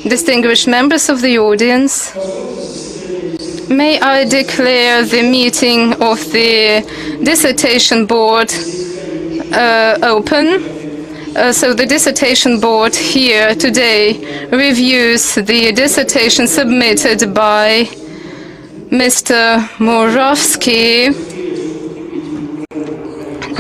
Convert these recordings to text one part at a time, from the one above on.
Distinguished members of the audience, may I declare the meeting of the Dissertation Board open. So the Dissertation Board here today reviews the dissertation submitted by Mr. Muravskii,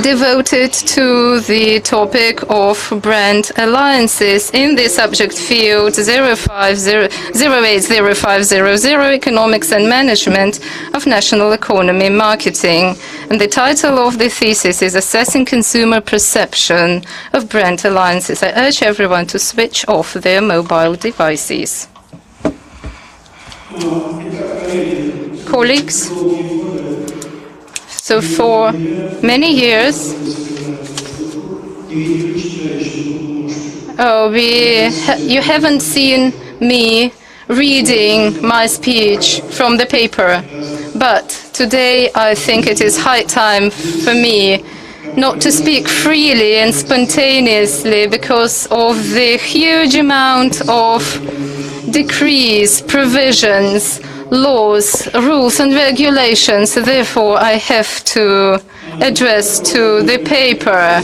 devoted to the topic of brand alliances in the subject field 080500 Economics and Management of National Economy Marketing. And the title of the thesis is Assessing Consumer Perception of Brand Alliances. I urge everyone to switch off their mobile devices. Colleagues, so for many years, you haven't seen me reading my speech from the paper, but today I think it is high time for me not to speak freely and spontaneously because of the huge amount of decrees, provisions, laws, rules and regulations. Therefore, I have to address to the paper.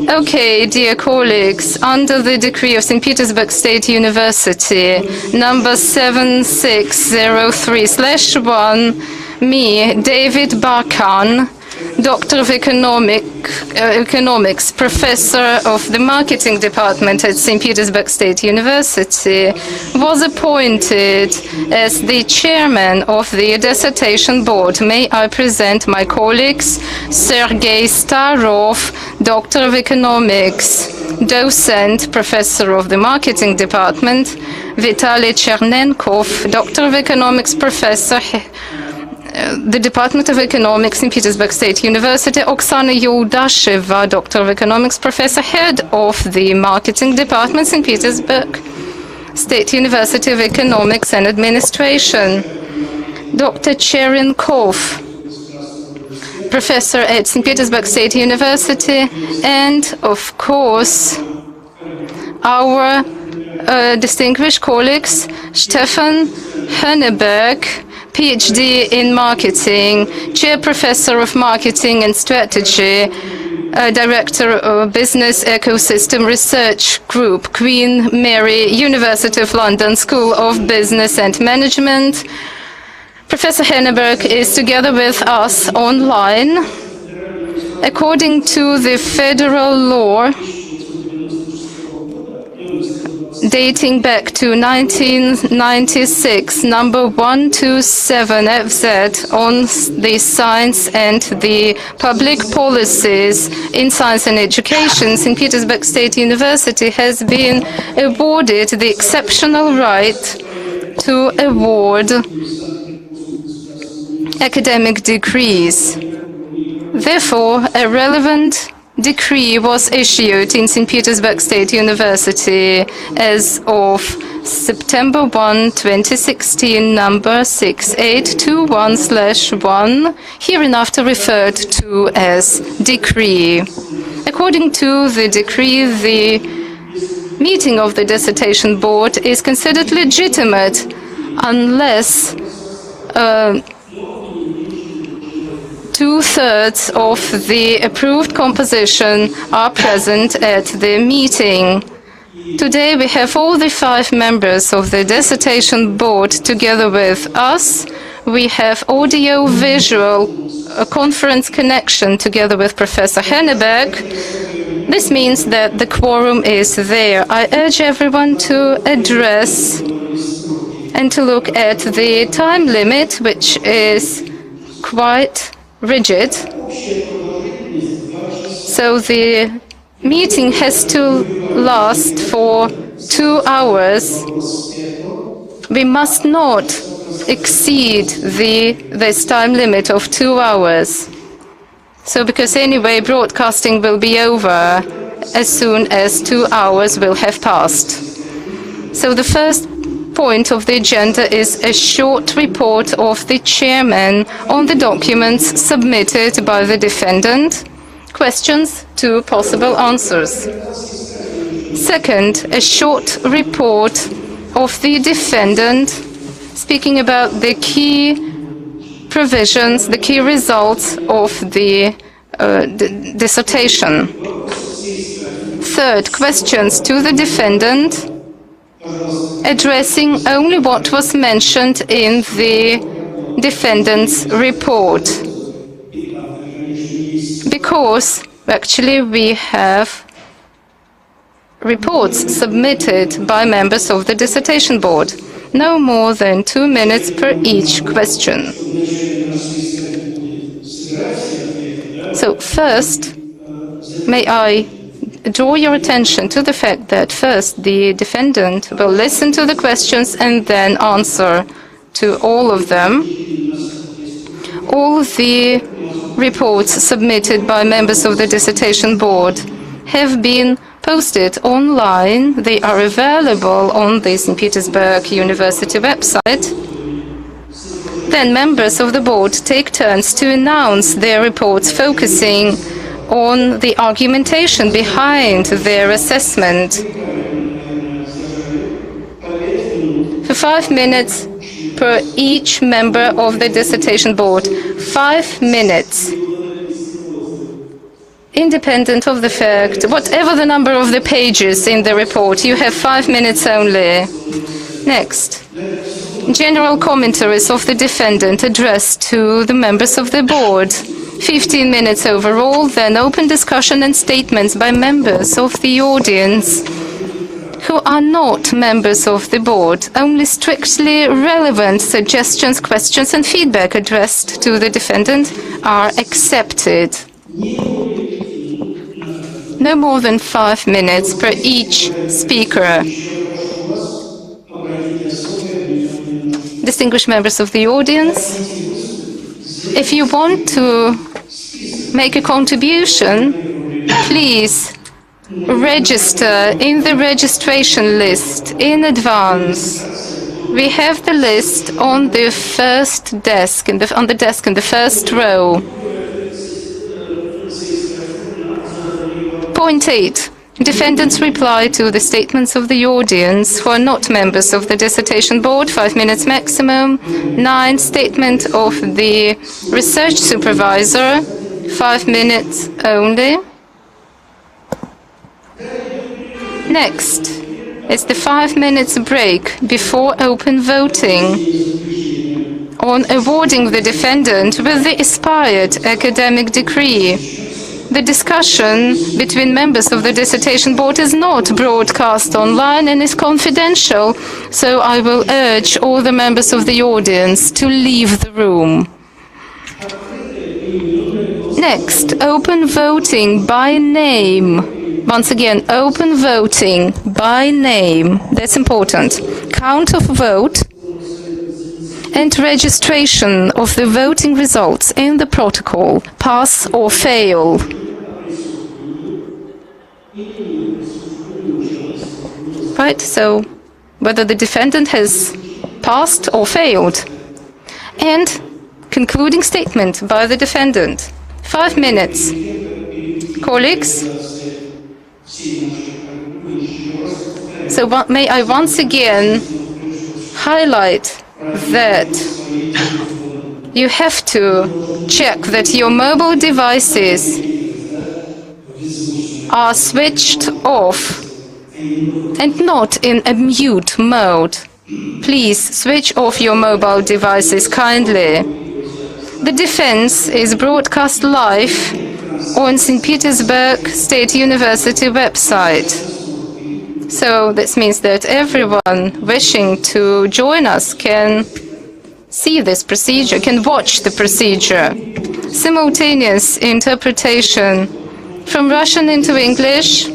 Okay, dear colleagues, under the decree of St. Petersburg State University, number 7603/1, me, David Barkan, Doctor of Economics, Professor of the Marketing Department at St. Petersburg State University, was appointed as the chairman of the Dissertation Board. May I present my colleagues, Sergei Starov, Doctor of Economics, Docent, Professor of the Marketing Department, Vitaly Chernenkov, Doctor of Economics, Professor, the Department of Economics in Petersburg State University, Oksana Yoldasheva, Doctor of Economics, Professor, Head of the Marketing Department in Petersburg State University of Economics and Administration, Dr. Cherenkov, Professor at St. Petersburg State University, and of course, our distinguished colleagues, Stefan Henneberg, PhD in Marketing, Chair Professor of Marketing and Strategy, Director of Business Ecosystem Research Group, Queen Mary, University of London School of Business and Management. Professor Henneberg is together with us online. According to the federal law, dating back to 1996, number 127 FZ on the science and the public policies in science and education, St. Petersburg State University has been awarded the exceptional right to award academic degrees. Therefore, a relevant decree was issued in St. Petersburg State University as of September 1, 2016, number 6821/1, hereinafter referred to as decree. According to the decree, the meeting of the Dissertation Board is considered legitimate unless 2/3 of the approved composition are present at the meeting. Today we have all the 5 members of the Dissertation Board together with us. We have audio-visual conference connection together with Professor Henneberg. This means that the quorum is there. I urge everyone to address and to look at the time limit, which is quite rigid. So the meeting has to last for 2 hours. We must not exceed this time limit of 2 hours. So because anyway, broadcasting will be over as soon as 2 hours will have passed. So the first point of the agenda is a short report of the chairman on the documents submitted by the defendant. Questions to possible answers. Second, a short report of the defendant speaking about the key provisions, the key results of the dissertation. Third, questions to the defendant addressing only what was mentioned in the defendant's report. Because actually we have reports submitted by members of the dissertation board. No more than 2 minutes per each question. So first, may I draw your attention to the fact that first the defendant will listen to the questions and then answer to all of them. All the reports submitted by members of the dissertation board have been posted online. They are available on the St. Petersburg University website. Then members of the board take turns to announce their reports, focusing on the argumentation behind their assessment. For 5 minutes per each member of the dissertation board. 5 minutes. Independent of the fact, whatever the number of the pages in the report, you have 5 minutes only. Next. General commentaries of the defendant addressed to the members of the board. 15 minutes overall, then open discussion and statements by members of the audience who are not members of the board. Only strictly relevant suggestions, questions, and feedback addressed to the defendant are accepted. No more than 5 minutes per each speaker. Distinguished members of the audience, if you want to make a contribution, please register in the registration list in advance. We have the list on the first desk, on the desk in the first row. Point 8. Defendant's reply to the statements of the audience who are not members of the dissertation board, 5 minutes maximum. 9. Statement of the research supervisor, 5 minutes only. Next is the 5 minutes break before open voting on awarding the defendant with the aspired academic degree. The discussion between members of the dissertation board is not broadcast online and is confidential, so I will urge all the members of the audience to leave the room. Next, open voting by name. Once again, open voting by name. That's important. Count of vote and registration of the voting results in the protocol. Pass or fail. Right, so whether the defendant has passed or failed. And concluding statement by the defendant. 5 minutes. Colleagues? So may I once again highlight that you have to check that your mobile devices are switched off and not in a mute mode. Please switch off your mobile devices kindly. The defense is broadcast live on St. Petersburg State University website. So this means that everyone wishing to join us can see this procedure, can watch the procedure. Simultaneous interpretation from Russian into English.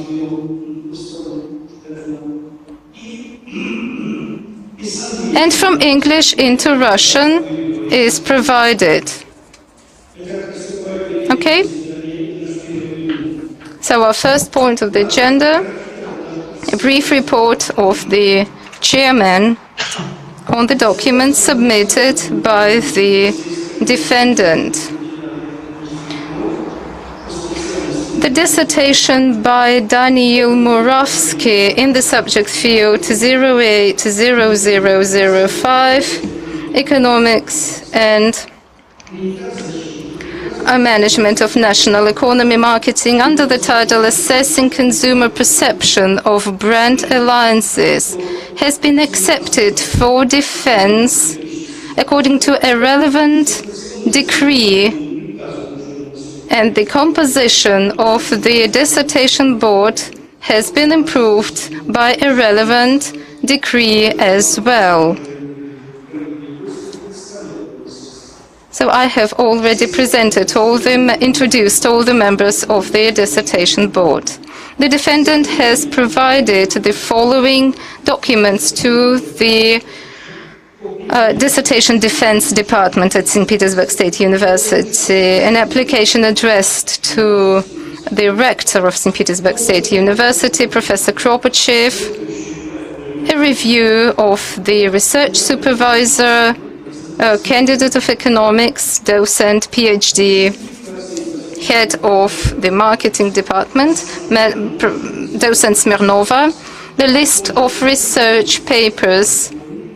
And from English into Russian is provided. Okay? So our first point of the agenda, a brief report of the chairman on the documents submitted by the defendant. The dissertation by Daniil Muravskii in the subject field 080005, Economics and Management of National Economy Marketing, under the title Assessing Consumer Perception of Brand Alliances, has been accepted for defense according to a relevant decree, and the composition of the dissertation board has been improved by a relevant decree as well. So I have already introduced all the members of the dissertation board. The defendant has provided the following documents to the Dissertation Defense Department at St. Petersburg State University, an application addressed to the rector of St. Petersburg State University, Professor Kropotchev, a review of the research supervisor, candidate of economics, docent, PhD, head of the marketing department, docent Smirnova, the list of research papers,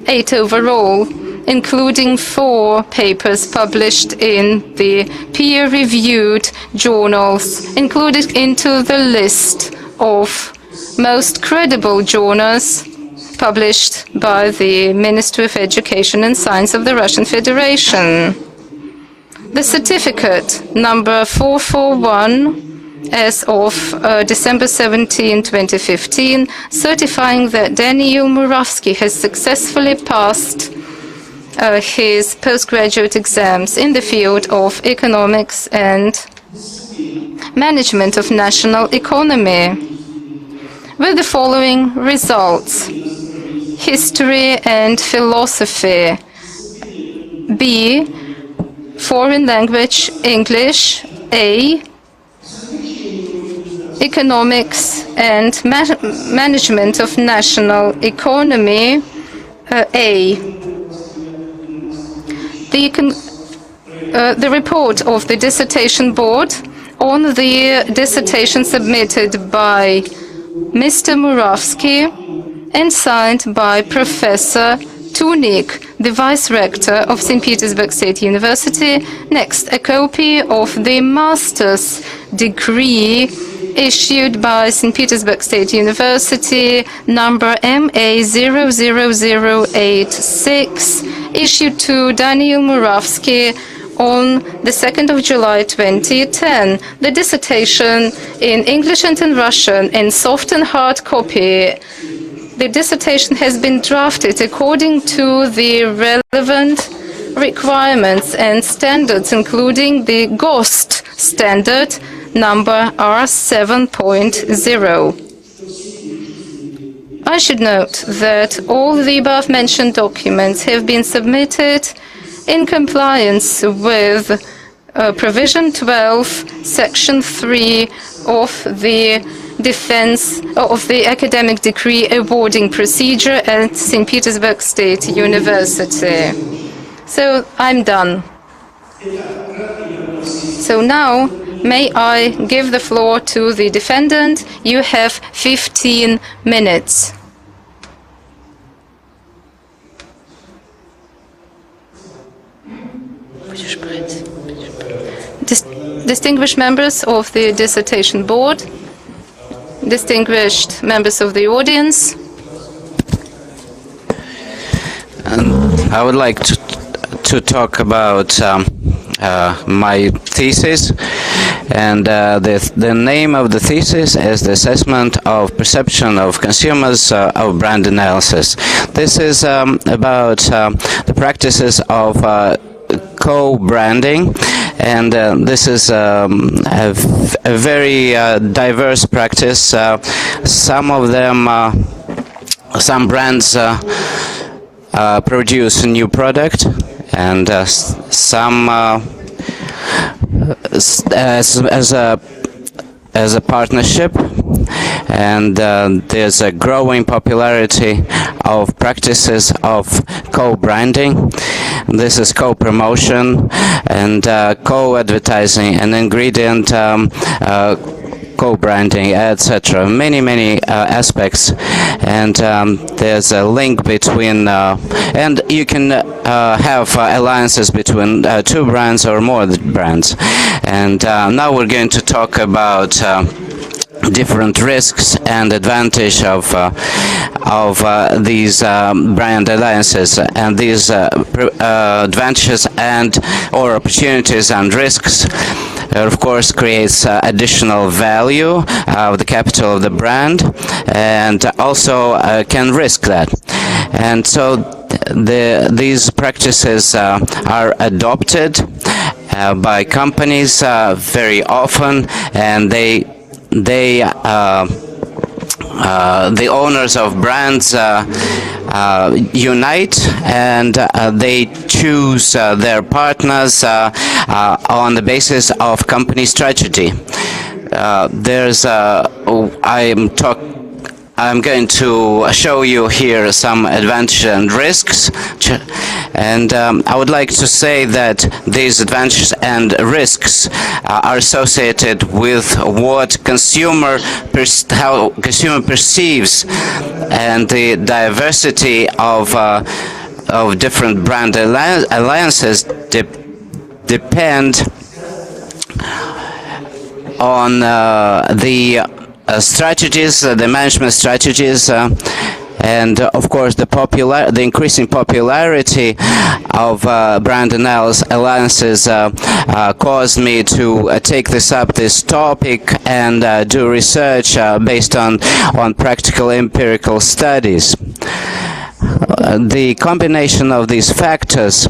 8 overall, including 4 papers published in the peer-reviewed journals, included into the list of most credible journals published by the Ministry of Education and Science of the Russian Federation. The certificate number 441 as of December 17, 2015, certifying that Daniil Muravskii has successfully passed his postgraduate exams in the field of economics and management of national economy, with the following results: history and philosophy, B, foreign language, English, A, economics and management of national economy, A. The report of the dissertation board on the dissertation submitted by Mr. Muravskii and signed by Professor Tunik, the Vice Rector of St. Petersburg State University. Next, a copy of the master's degree issued by St. Petersburg State University, number MA00086, issued to Daniil Muravskii on the 2nd of July 2010. The dissertation in English and in Russian, in soft and hard copy. The dissertation has been drafted according to the relevant requirements and standards, including the GOST standard number R7.0. I should note that all the above-mentioned documents have been submitted in compliance with Provision 12, Section 3 of the academic degree awarding procedure at St. Petersburg State University. So I'm done. So now, may I give the floor to the defendant? You have 15 minutes. Distinguished members of the dissertation board, distinguished members of the audience. I would like to talk about my thesis, and the name of the thesis is the assessment of perception of consumers of brand analysis. This is about the practices of co-branding, and this is a very diverse practice. Some of them, some brands produce a new product, and some as a partnership, and there's a growing popularity of practices of co-branding. This is co-promotion and co-advertising, an ingredient co-branding, etc. Many aspects, and there's a link between, and you can have alliances between two brands or more brands. And now we're going to talk about different risks and advantage of these brand alliances, and these advantages and or opportunities and risks of course creates additional value of the capital of the brand, and also can risk that. And so these practices are adopted by companies very often, and the owners of brands unite, and they choose their partners on the basis of company strategy. I'm going to show you here some advantages and risks, and I would like to say that these advantages and risks are associated with what how consumer perceives, and the diversity of different brand alliances depend on the strategies, the management strategies, and of course the increasing popularity of brand alliances caused me to take this topic and do research based on practical empirical studies. The combination of these factors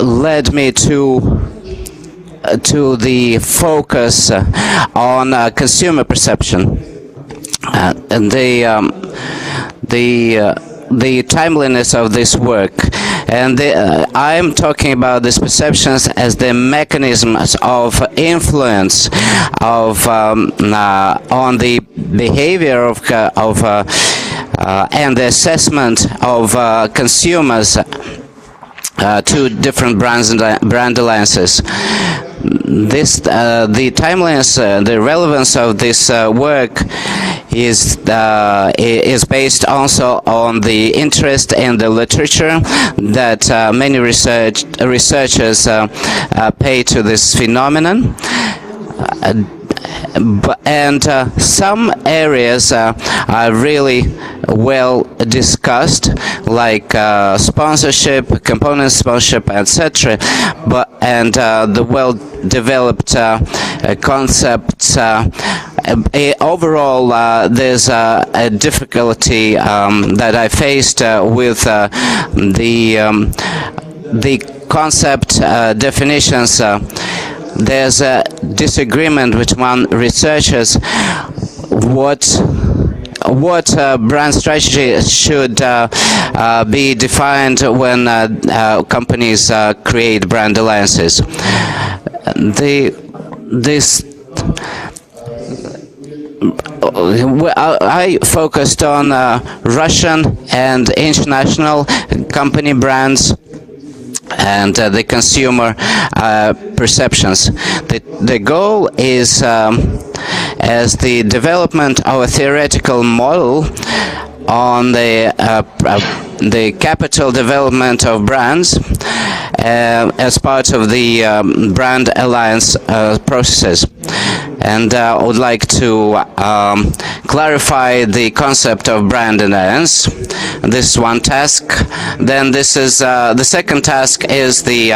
led me to the focus on consumer perception, and the timeliness of this work. And I'm talking about these perceptions as the mechanisms of influence of on the behavior of and the assessment of consumers to different brands and brand alliances. The timeliness, the relevance of this work is based also on the interest in the literature that many researchers pay to this phenomenon. And some areas are really well discussed, like sponsorship, component sponsorship, etc. And the well-developed concepts. Overall, there's a difficulty that I faced with the concept definitions. There's a disagreement between researchers what brand strategy should be defined when companies create brand alliances. I focused on Russian and international company brands and the consumer perceptions. The goal is as the development of a theoretical model on the capital development of brands as part of the brand alliance processes. And I would like to clarify the concept of brand alliance. This is one task. Then this is the second task is the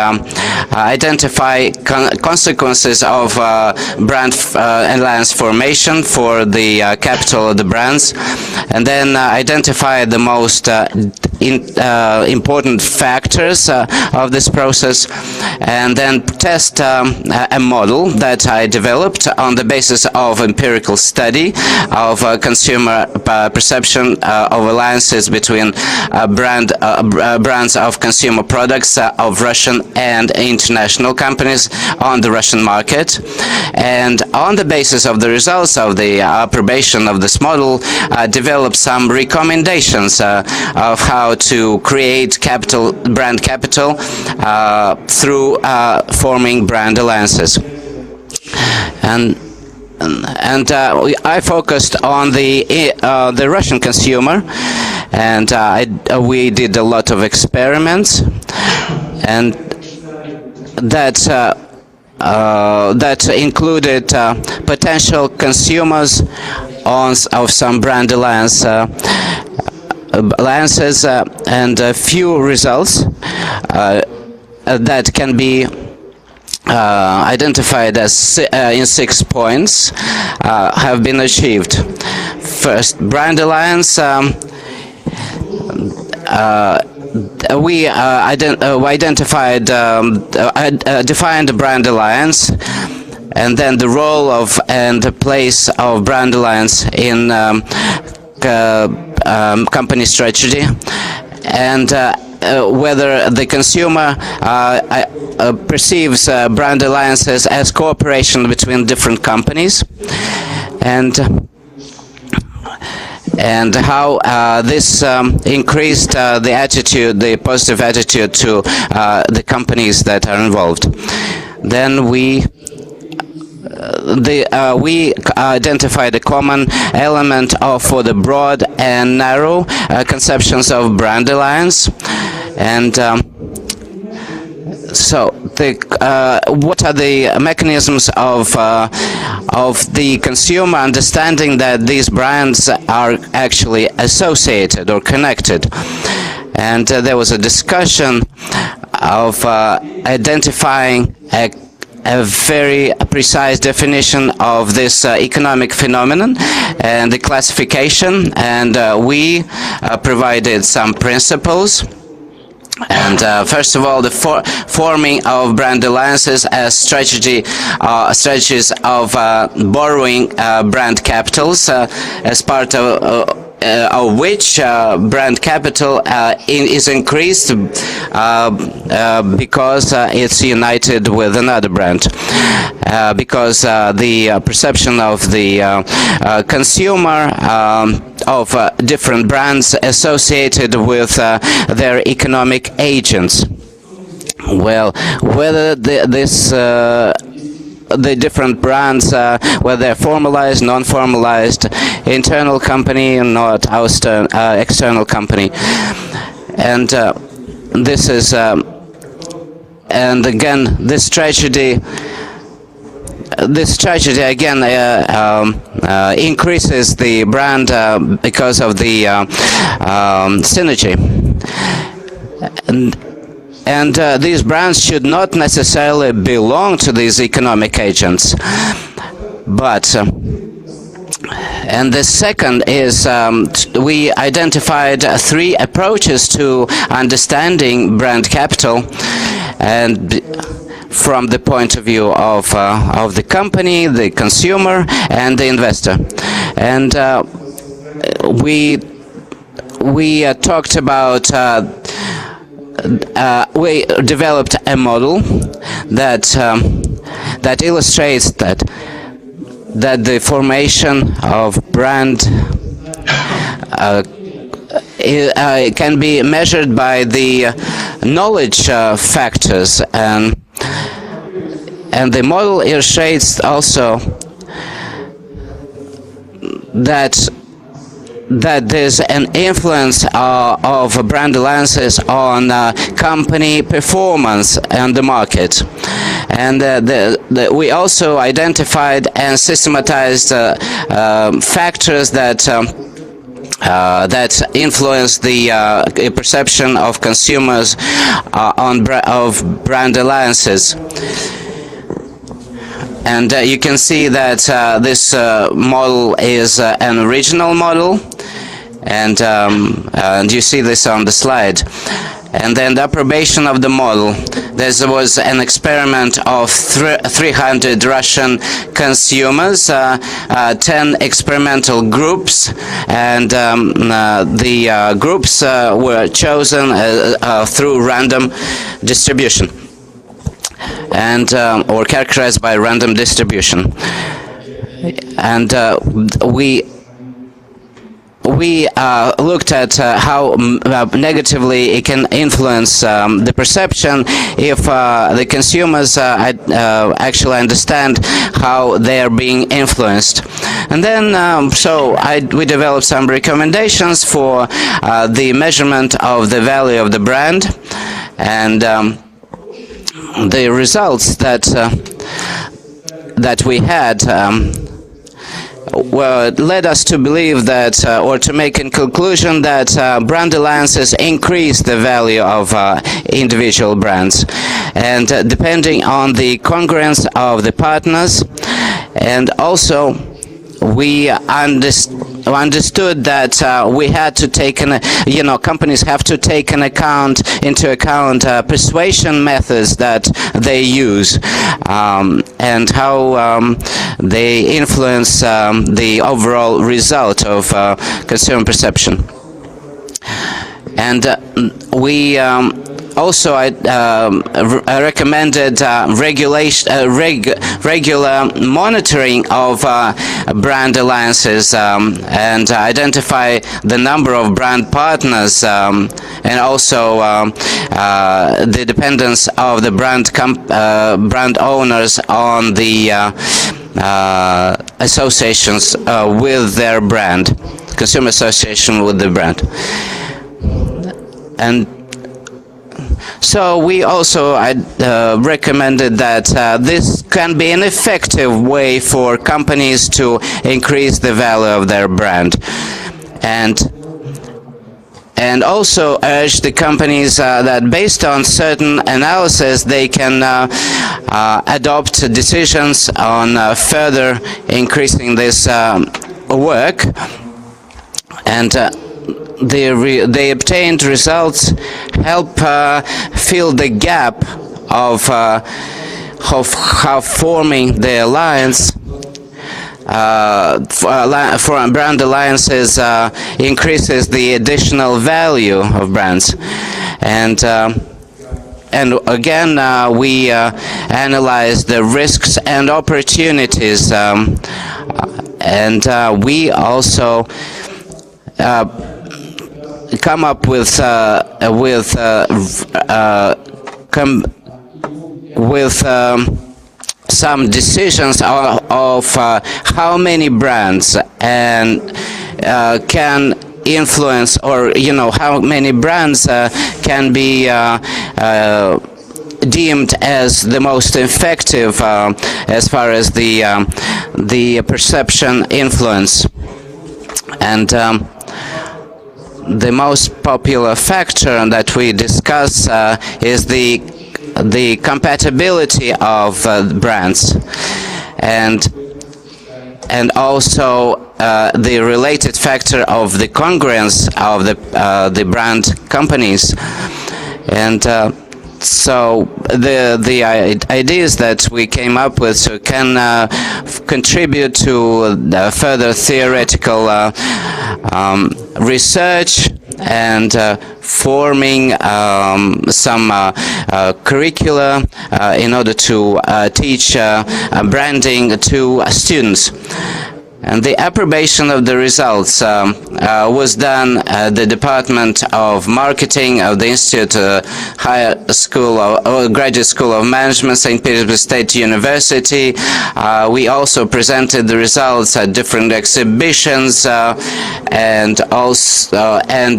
identify consequences of brand alliance formation for the capital of the brands, and then identify the most important factors of this process, and then test a model that I developed on the basis of empirical study of consumer perception of alliances between brands of consumer products of Russian and international companies on the Russian market. And on the basis of the results of the approbation of this model, develop some recommendations of how to create brand capital through forming brand alliances. I focused on the Russian consumer, and we did a lot of experiments, and that included potential consumers of some brand alliances, and a few results that can be identified as in 6 points have been achieved. First, brand alliance. We defined the brand alliance, and then the role of and the place of brand alliance in company strategy, and whether the consumer perceives brand alliances as cooperation between different companies, and how this increased the positive attitude to the companies that are involved. Then we identified a common element for the broad and narrow conceptions of brand alliance, and so what are the mechanisms of the consumer understanding that these brands are actually associated or connected? And there was a discussion of identifying a very precise definition of this economic phenomenon and the classification, and we provided some principles. And first of all, the forming of brand alliances as strategies of borrowing brand capitals as part of which brand capital is increased because it's united with another brand, because the perception of the consumer of different brands associated with their economic agents. Well, whether the different brands, whether they're formalized, non-formalized, internal company, and not external company, and this is, and again, this tragedy again increases the brand because of the synergy. And these brands should not necessarily belong to these economic agents. But, and the second is, we identified 3 approaches to understanding brand capital, and from the point of view of the company, the consumer, and the investor. And we talked about we developed a model that illustrates that the formation of brand can be measured by the knowledge factors, and the model illustrates also that there's an influence of brand alliances on company performance and the market. And we also identified and systematized factors that influence the perception of consumers of brand alliances. And you can see that this model is an original model, and you see this on the slide. And then the approbation of the model. There was an experiment of 300 Russian consumers, 10 experimental groups, and the groups were chosen through random distribution, and or characterized by random distribution. And we we looked at how negatively it can influence the perception if the consumers actually understand how they're being influenced. And then, we developed some recommendations for the measurement of the value of the brand, and the results that we had led us to believe that, or to make a conclusion that brand alliances increase the value of individual brands, and depending on the congruence of the partners. And also we understood that we had to take companies have to take into account persuasion methods that they use, and how they influence the overall result of consumer perception. And we also recommended regular monitoring of brand alliances, and identify the number of brand partners, and also the dependence of the brand owners on the associations with their brand, consumer association with the brand. And so we also recommended that this can be an effective way for companies to increase the value of their brand, and also urge the companies that based on certain analysis they can adopt decisions on further increasing this work. And the obtained results help fill the gap of how forming the alliance for brand alliances increases the additional value of brands. And again, we analyze the risks and opportunities, and we also come up with some decisions of how many brands and can influence, or how many brands can be deemed as the most effective as far as the perception influence. And the most popular factor that we discuss is the compatibility of brands, and also the related factor of the congruence of the brand companies. And so the ideas that we came up with can contribute to further theoretical research, and forming some curricula in order to teach branding to students. And the approbation of the results was done at the Department of Marketing of the Institute Higher School or Graduate School of Management, St. Petersburg State University. We also presented the results at different exhibitions, and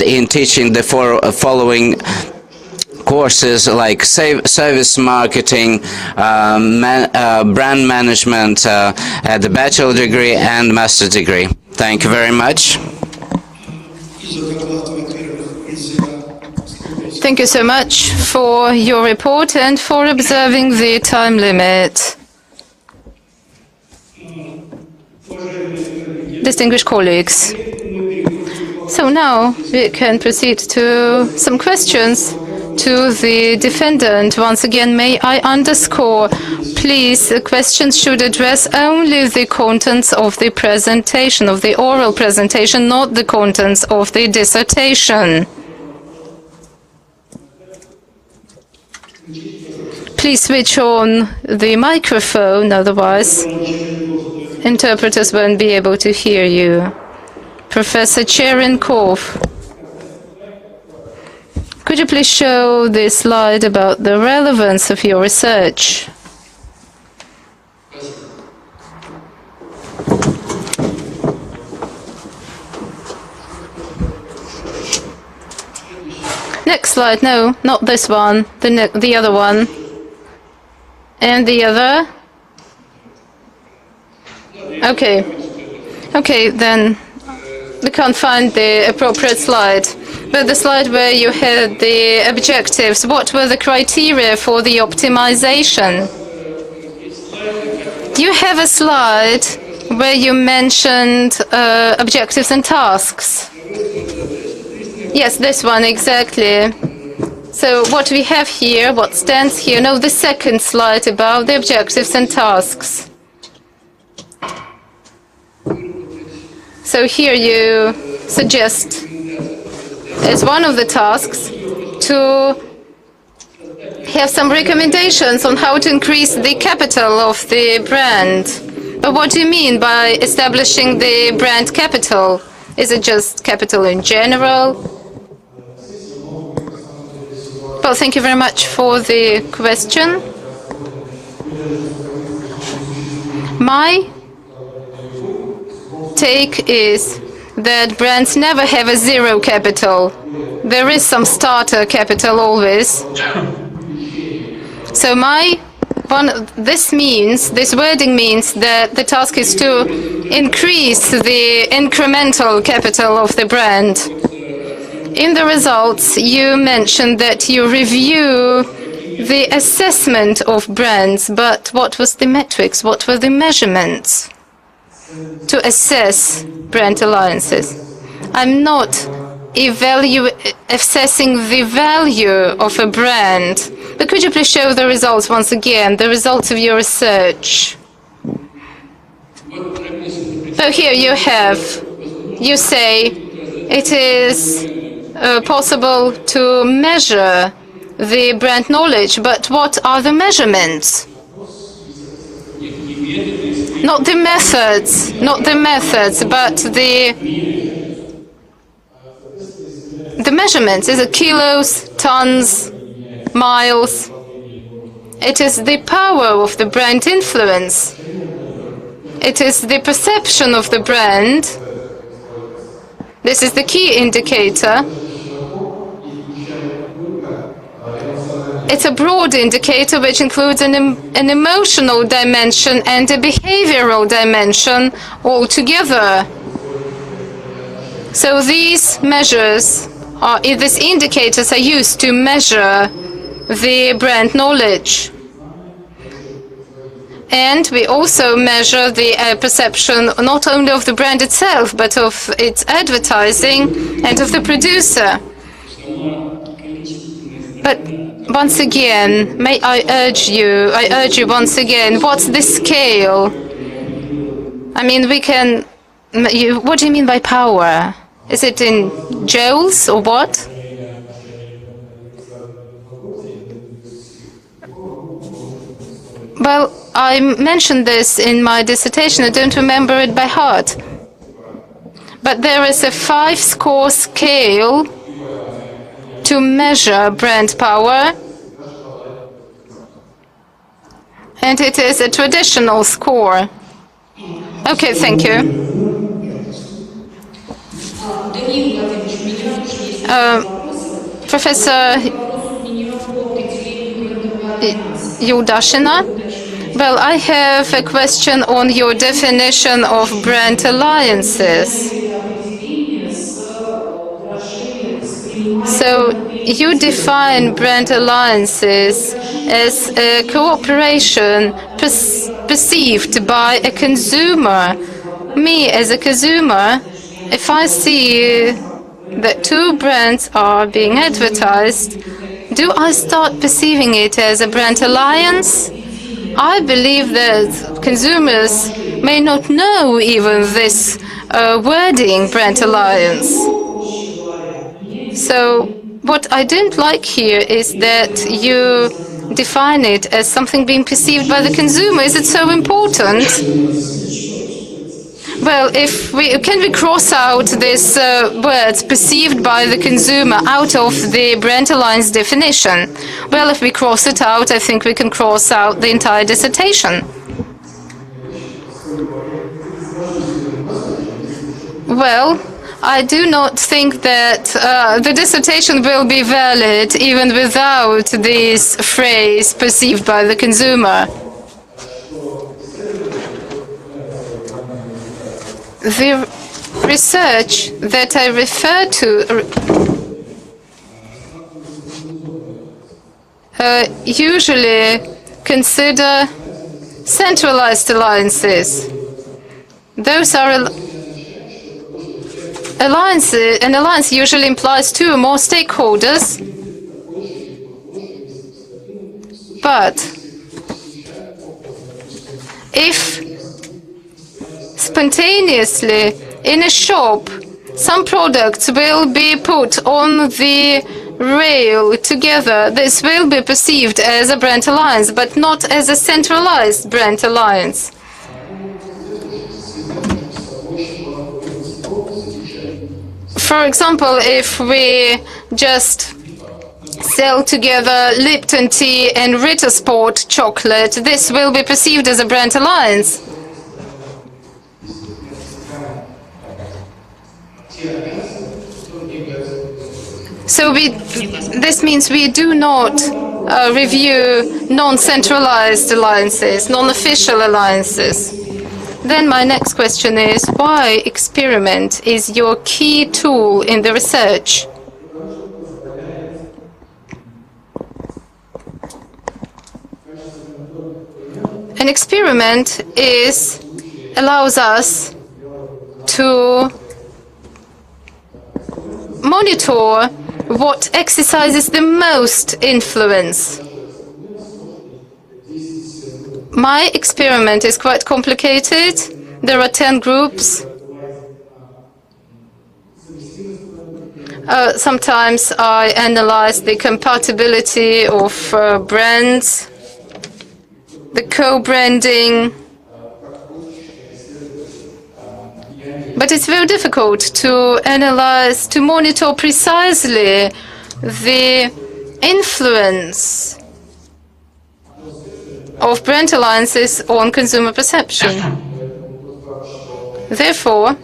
in teaching the following courses like service marketing, brand management at the bachelor degree and master's degree. Thank you very much. Thank you so much for your report and for observing the time limit. Distinguished colleagues, so now we can proceed to some questions to the defendant. Once again, may I underscore, please, the questions should address only the contents of the presentation, of the oral presentation, not the contents of the dissertation. Please switch on the microphone, otherwise interpreters won't be able to hear you. Professor Cherenkov, could you please show the slide about the relevance of your research? Next slide. No, not this one. The other one. And the other. Okay. Okay, then we can't find the appropriate slide. But the slide where you had the objectives, what were the criteria for the optimization? You have a slide where you mentioned objectives and tasks. Yes, this one, exactly. So what we have here, what stands here, no, the second slide about the objectives and tasks. So here you suggest, as one of the tasks, to have some recommendations on how to increase the capital of the brand. But what do you mean by establishing the brand capital? Is it just capital in general? Well, thank you very much for the question. My take is that brands never have a zero capital. There is some starter capital always. So this wording means that the task is to increase the incremental capital of the brand. In the results, you mentioned that you review the assessment of brands, but what was the metrics? What were the measurements to assess brand alliances? I'm not assessing the value of a brand, but could you please show the results once again, the results of your research? So here you say it is possible to measure the brand knowledge, but what are the measurements? Not the methods, but the measurements. Is it kilos, tons, miles? It is the power of the brand influence. It is the perception of the brand. This is the key indicator. It's a broad indicator which includes an emotional dimension and a behavioral dimension altogether. So these these indicators are used to measure the brand knowledge. And we also measure the perception not only of the brand itself, but of its advertising and of the producer. But once again, may I urge you once again, what's the scale? I mean, what do you mean by power? Is it in joules or what? Well, I mentioned this in my dissertation. I don't remember it by heart. But there is a 5-score scale to measure brand power, and it is a traditional score. Okay, thank you. Professor Yuldashina, well, I have a question on your definition of brand alliances. So you define brand alliances as a cooperation perceived by a consumer. Me, as a consumer, if I see that two brands are being advertised, do I start perceiving it as a brand alliance? I believe that consumers may not know even this wording, brand alliance. So what I don't like here is that you define it as something being perceived by the consumer. Is it so important? Well, can we cross out this words perceived by the consumer out of the Brent Alliance definition? Well, if we cross it out, I think we can cross out the entire dissertation. Well, I do not think that the dissertation will be valid even without this phrase perceived by the consumer. The research that I refer to usually consider centralized alliances. Those are alliances. An alliance usually implies two or more stakeholders, but if spontaneously in a shop some products will be put on the rail together, this will be perceived as a Brent alliance, but not as a centralized Brent alliance. For example, if we just sell together Lipton tea and Ritter Sport chocolate, this will be perceived as a Brent alliance. So this means we do not review non-centralized alliances, non-official alliances. Then my next question is, why experiment is your key tool in the research? An experiment allows us to monitor what exercises the most influence. My experiment is quite complicated. There are 10 groups. Sometimes I analyze the compatibility of brands, the co-branding. But it's very difficult to analyze, to monitor precisely the influence of brand alliances on consumer perception. Therefore,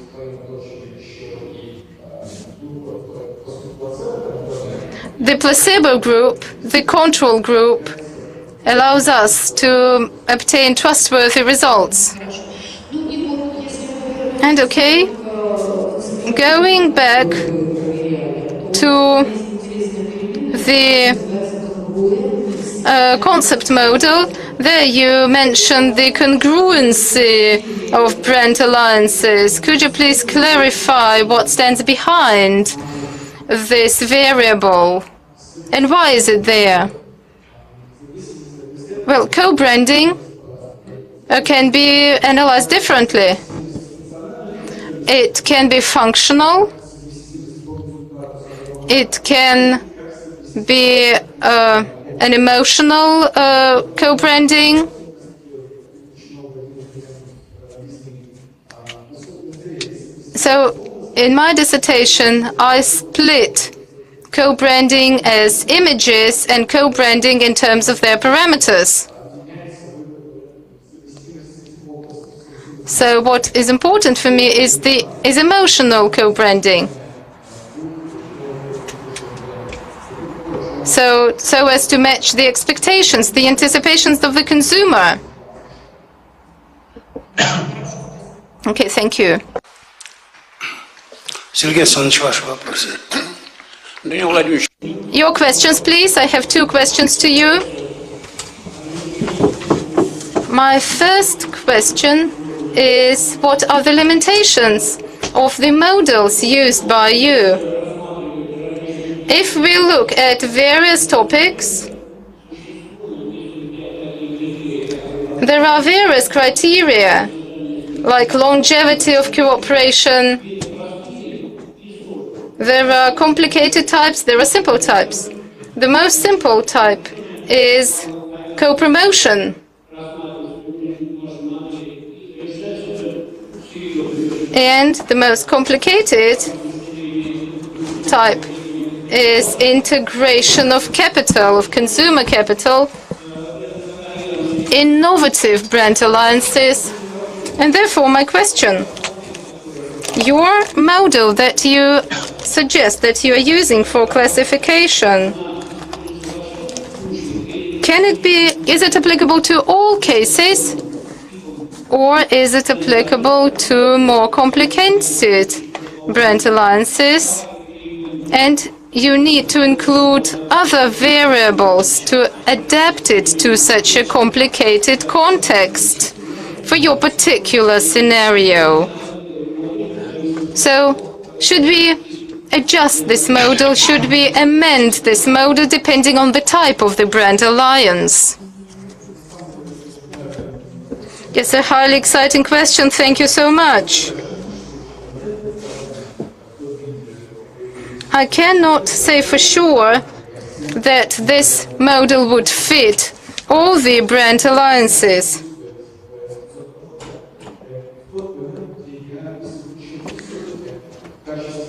the placebo group, the control group, allows us to obtain trustworthy results. And okay, going back to the concept model, there you mentioned the congruency of brand alliances. Could you please clarify what stands behind this variable and why is it there? Well, co-branding can be analyzed differently. It can be functional. It can be an emotional co-branding. So in my dissertation, I split co-branding as images and co-branding in terms of their parameters. So what is important for me is emotional co-branding. So as to match the expectations, the anticipations of the consumer. Okay, thank you. Your questions, please. I have 2 questions to you. My first question is, what are the limitations of the models used by you? If we look at various topics, there are various criteria, like longevity of cooperation. There are complicated types, there are simple types. The most simple type is co-promotion. And the most complicated type is integration of capital, of consumer capital, innovative brand alliances. And therefore, my question, your model that you suggest that you are using for classification, is it applicable to all cases, or is it applicable to more complicated brand alliances, and you need to include other variables to adapt it to such a complicated context for your particular scenario? So, should we adjust this model? Should we amend this model depending on the type of the brand alliance? Yes, a highly exciting question. Thank you so much. I cannot say for sure that this model would fit all the brand alliances.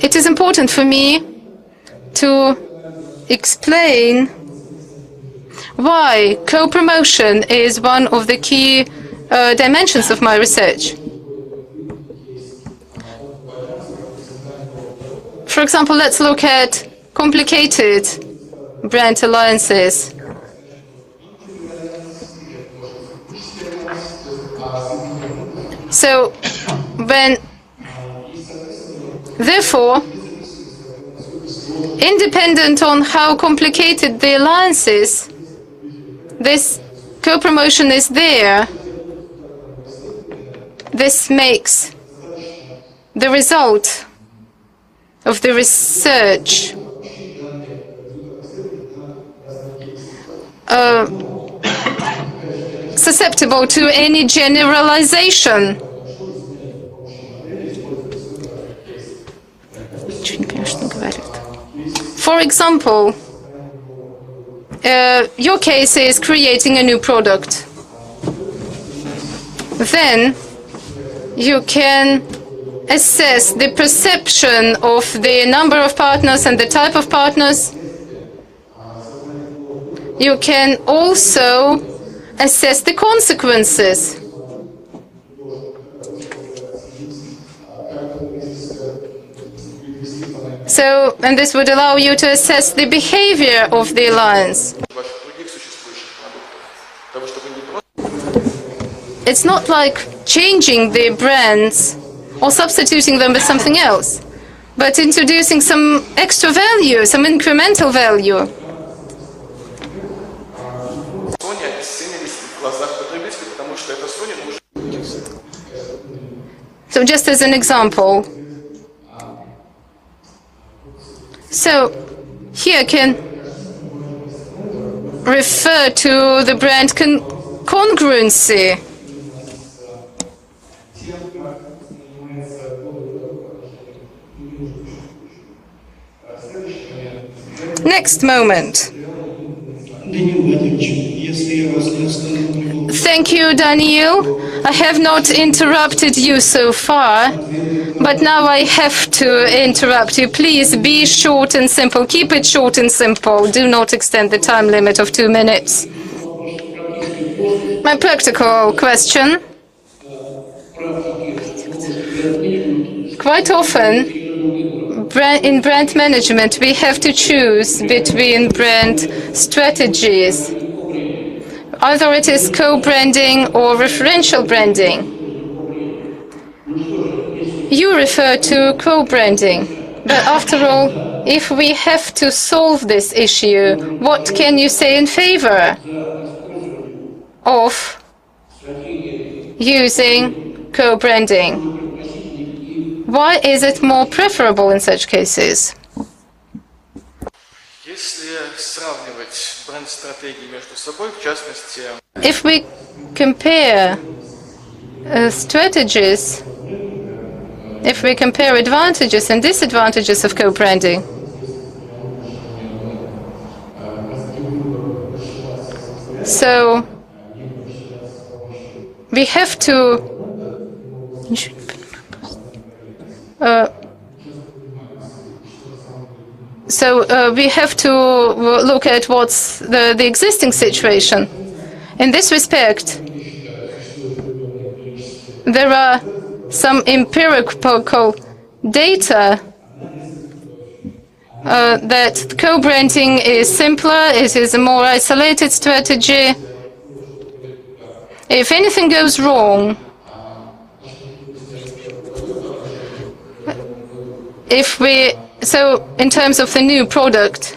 It is important for me to explain why co-promotion is one of the key dimensions of my research. For example, let's look at complicated brand alliances. So, therefore, independent on how complicated the alliance is, this co-promotion is there. This makes the result of the research susceptible to any generalization. For example, your case is creating a new product. Then you can assess the perception of the number of partners and the type of partners. You can also assess the consequences. So, and this would allow you to assess the behavior of the alliance. It's not like changing the brands or substituting them with something else, but introducing some extra value, some incremental value. So just as an example, so here I can refer to the brand congruency. Next moment. Thank you, Daniil. I have not interrupted you so far, but now I have to interrupt you. Please be short and simple. Keep it short and simple. Do not extend the time limit of 2 minutes. My practical question. Quite often, in brand management, we have to choose between brand strategies. Either it is co-branding or referential branding. You refer to co-branding, but after all, if we have to solve this issue, what can you say in favor of using co-branding? Why is it more preferable in such cases? If we compare strategies, if we compare advantages and disadvantages of co-branding, so we have to So we have to look at what's the existing situation. In this respect, there are some empirical data that co-branding is simpler, it is a more isolated strategy. If anything goes wrong, so in terms of the new product,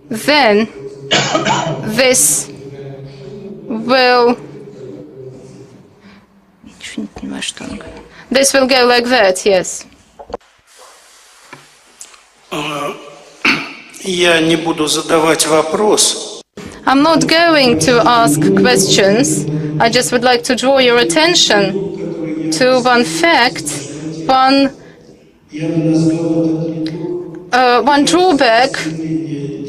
then this will go like that, yes. Я не буду задавать вопрос. I'm not going to ask questions. I just would like to draw your attention to one fact, one drawback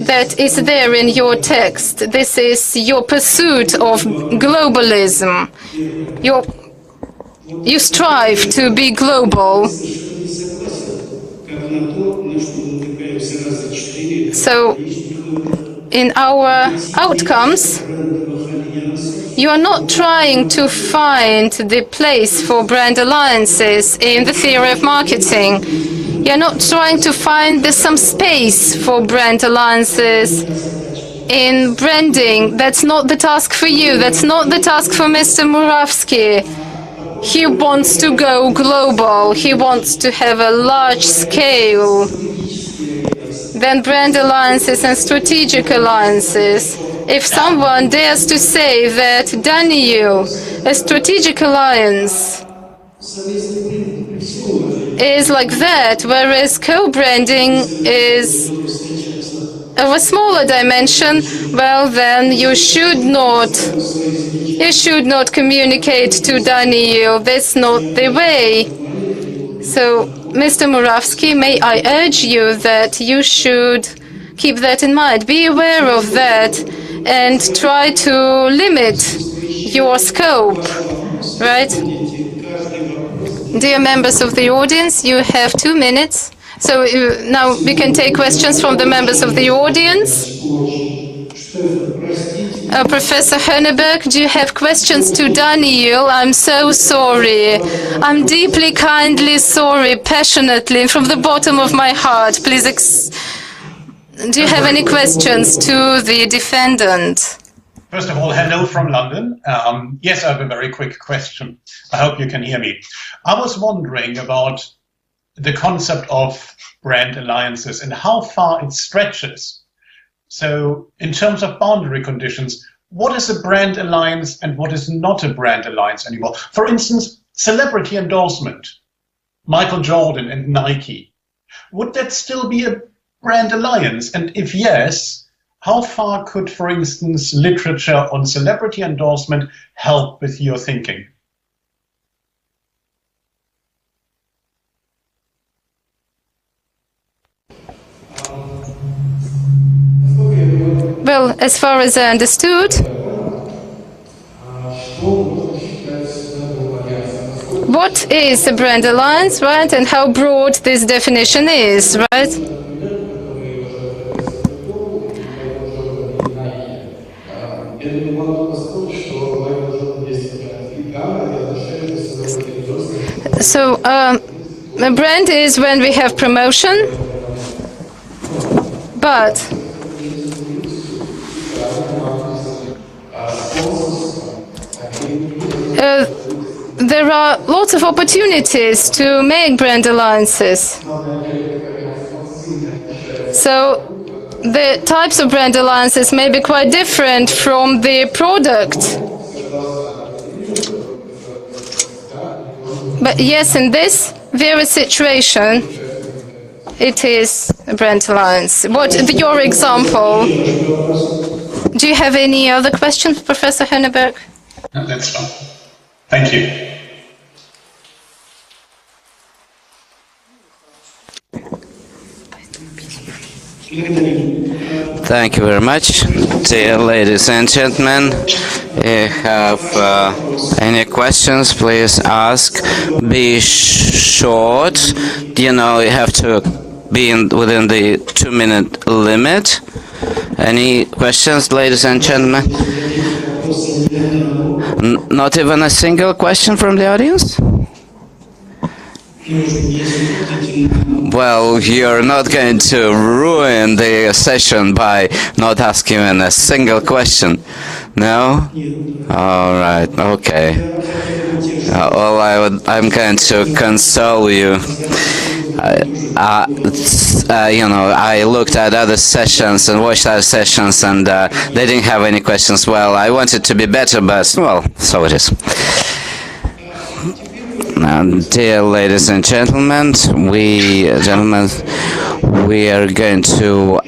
that is there in your text. This is your pursuit of globalism. You strive to be global. So, in our outcomes, you are not trying to find the place for brand alliances in the theory of marketing. You are not trying to find some space for brand alliances in branding. That's not the task for you. That's not the task for Mr. Muravskii. He wants to go global. He wants to have a large scale. Then brand alliances and strategic alliances. If someone dares to say that Daniil, a strategic alliance, is like that, whereas co-branding is of a smaller dimension, well then you should not communicate to Daniil. That's not the way. So, Mr. Muravskii, may I urge you that you should keep that in mind. Be aware of that and try to limit your scope, right? Dear members of the audience, you have 2 minutes. So now we can take questions from the members of the audience. Professor Henneberg, do you have questions to Daniil? I'm so sorry. I'm deeply, kindly sorry, passionately, from the bottom of my heart. Please, do you have any questions to the defendant? First of all, hello from London. Yes, I have a very quick question. I hope you can hear me. I was wondering about the concept of brand alliances and how far it stretches. So in terms of boundary conditions, what is a brand alliance and what is not a brand alliance anymore? For instance, celebrity endorsement, Michael Jordan and Nike. Would that still be a brand alliance? And if yes, how far could, for instance, literature on celebrity endorsement help with your thinking? Well, as far as I understood, what is a brand alliance, right? And how broad this definition is, right? So, a brand is when we have promotion, but there are lots of opportunities to make brand alliances. So the types of brand alliances may be quite different from the product. But yes, in this very situation, it is a brand alliance. Your example? Do you have any other questions, Professor Henneberg? No, that's fine. Thank you. Thank you very much. Dear ladies and gentlemen, if you have any questions, please ask. Be short. You have to be within the 2-minute limit. Any questions, ladies and gentlemen? Not even a single question from the audience? Well, you're not going to ruin the session by not asking even a single question. No? All right. Okay. I'm going to console you. I looked at other sessions and watched other sessions, and they didn't have any questions. Well, I wanted to be better, but well, so it is. Dear ladies and gentlemen, we are going to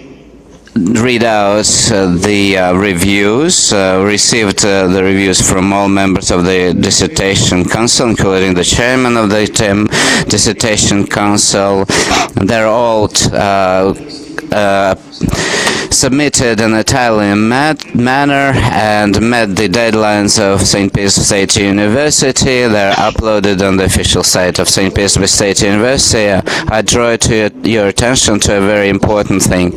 read out the reviews. Received the reviews from all members of the Dissertation Council, including the chairman of the Dissertation Council. They're all submitted in a timely manner and met the deadlines of St. Petersburg State University. They're uploaded on the official site of St. Petersburg State University. I draw your attention to a very important thing.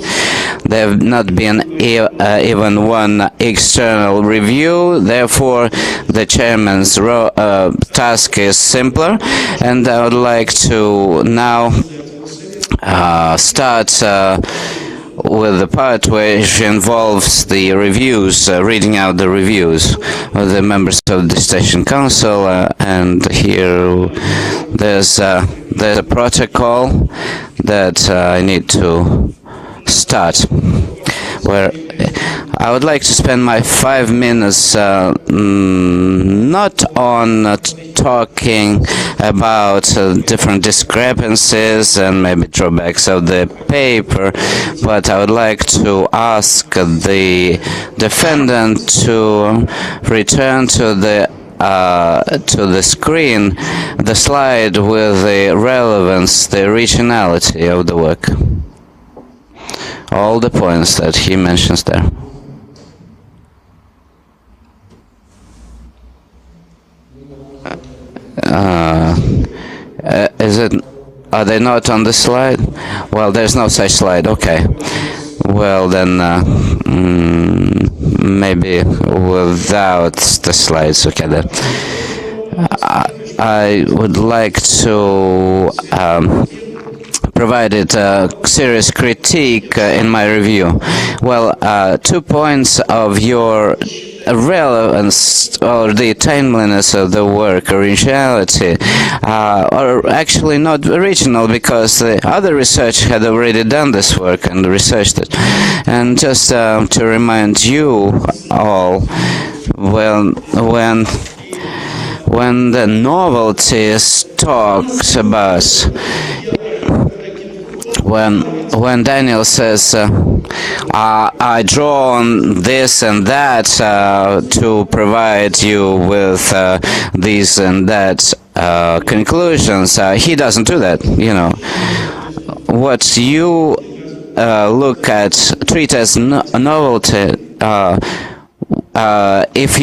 There have not been even one external review, therefore the chairman's task is simpler, and I would like to now start with the part which involves the reviews, reading out the reviews of the members of the Dissertation Council, and here there's a protocol that I need to start, where I would like to spend my 5 minutes not on talking about different discrepancies and maybe drawbacks of the paper, but I would like to ask the defendant to return to the screen the slide with the relevance, the originality of the work. All the points that he mentions there. Are they not on the slide? Well, there's no such slide. Okay. Well, then maybe without the slides. Okay, then. I would like to provided serious critique in my review. Well, 2 points of your relevance or the timeliness of the work, originality, are actually not original, because the other research had already done this work and researched it. And just to remind you all, when the novelty is talked about, when Daniil says, I draw on this and that to provide you with these and that conclusions, he doesn't do that, What you treat as novelty, if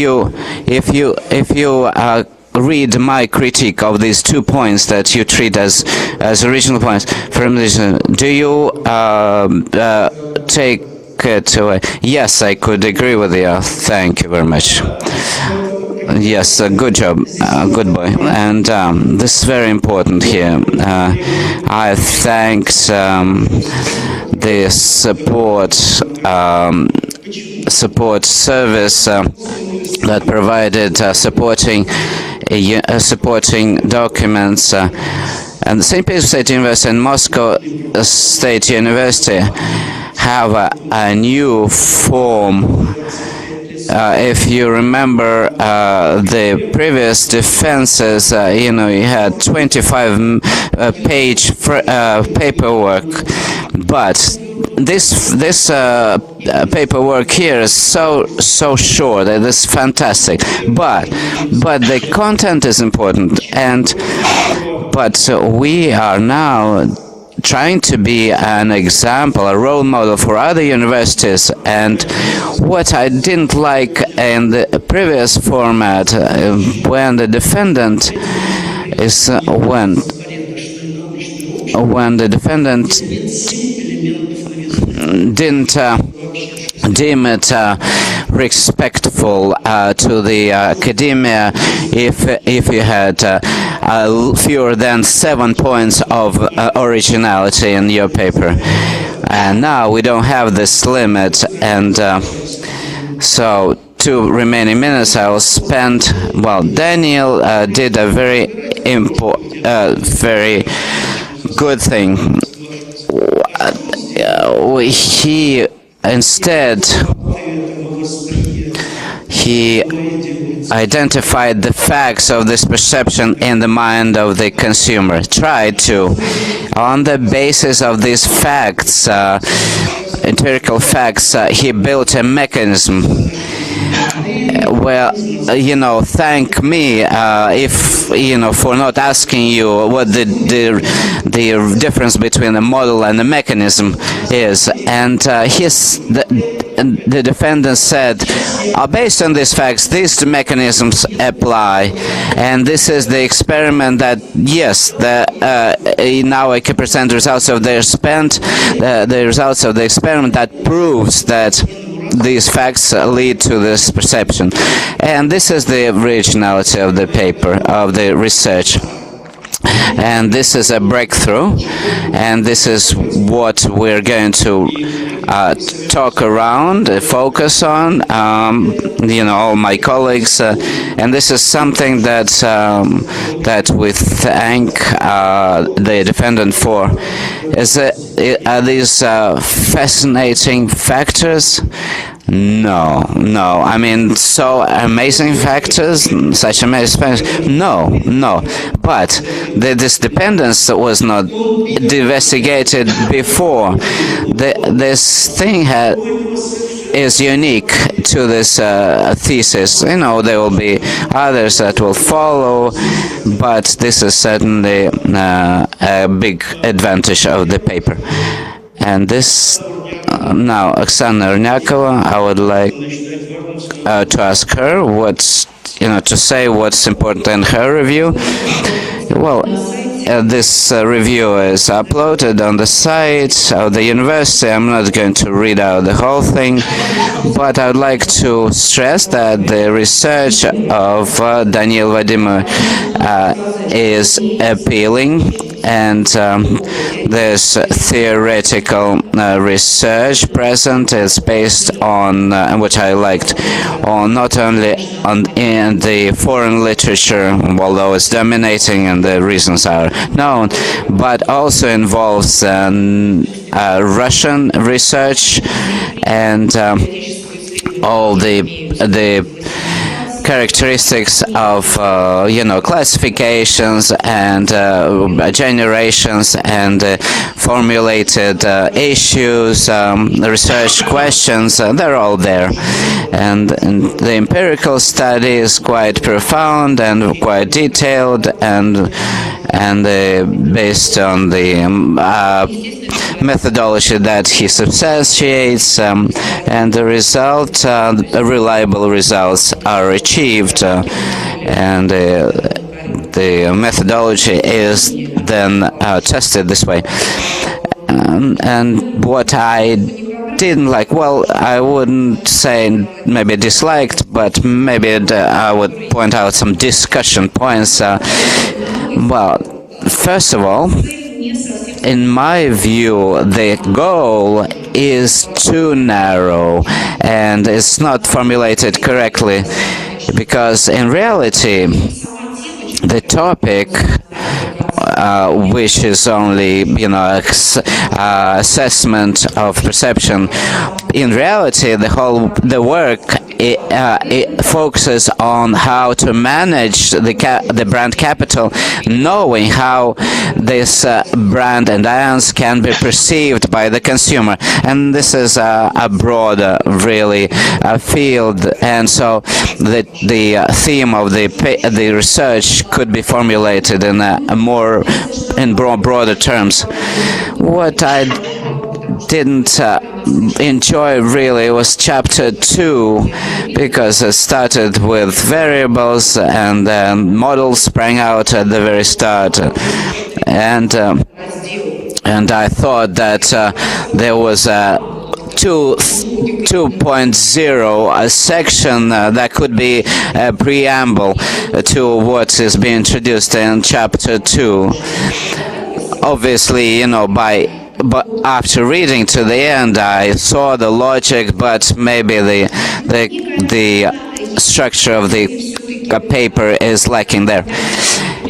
you read my critique of these 2 points that you treat as original points from this, do you take it away? Yes, I could agree with you. Thank you very much. Yes, good job, good boy. And this is very important here. I thank the support service that provided supporting documents, and the St. Petersburg State University and Moscow State University have a new form. If you remember the previous defenses, you had 25-page paperwork, but this paperwork here is so short. It is fantastic, but the content is important, but we are now trying to be an example, a role model for other universities. And what I didn't like in the previous format, when the defendant is when the defendant didn't deem it respectful to the academia if you had fewer than 7 points of originality in your paper. And now we don't have this limit, and so 2 remaining minutes I will spend. Well, Daniil did a very good thing. He identified the facts of this perception in the mind of the consumer. Tried to, on the basis of these facts, empirical facts, he built a mechanism. Well, thank me if for not asking you what the difference between the model and the mechanism is. And the defendant said, based on these facts, these mechanisms apply, and this is the experiment that, yes, now I can present results of the results of the experiment that proves that these facts lead to this perception. And this is the originality of the paper, of the research. And this is a breakthrough, and this is what we're going to talk around, focus on, all my colleagues, and this is something that we thank the defendant for. Are these fascinating factors? No. I mean, so amazing factors, such amazing factors. No. But this dependence was not investigated before. This thing is unique to this thesis. There will be others that will follow, but this is certainly a big advantage of the paper. And this, now, Oksana Ernyakova, I would like to ask her to say what's important in her review. Well, this review is uploaded on the site of the university. I'm not going to read out the whole thing, but I would like to stress that the research of Daniil Vladimir is appealing, and this theoretical research present is based on, which I liked, on not only in the foreign literature, although it's dominating and the reasons are known, but also involves Russian research and all the characteristics of classifications and generations and formulated issues, research questions, they're all there. And the empirical study is quite profound and quite detailed and based on the methodology that he substantiates, and the result, reliable results are achieved, and the methodology is then tested this way. And what I didn't like, well, I wouldn't say maybe disliked, but maybe I would point out some discussion points. Well, first of all, in my view, the goal is too narrow and it's not formulated correctly, because in reality, the topic, which is only, assessment of perception, in reality, the work it focuses on how to manage the brand capital, knowing how this brand alliance can be perceived by the consumer. And this is a broader, really, field. And so the theme of the research could be formulated in broader terms. What I didn't enjoy really was chapter 2, because it started with variables and then models sprang out at the very start, and I thought that there was a 2.0 section that could be a preamble to what is being introduced in chapter 2. Obviously, but after reading to the end, I saw the logic, but maybe the structure of the paper is lacking there.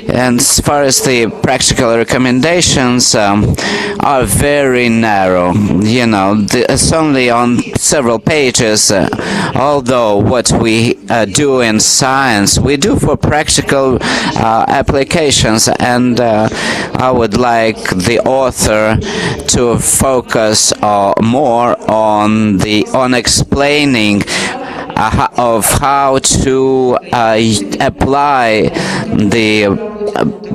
And as far as the practical recommendations are very narrow, it's only on several pages, although what we do in science, we do for practical applications, and I would like the author to focus more on explaining of how to apply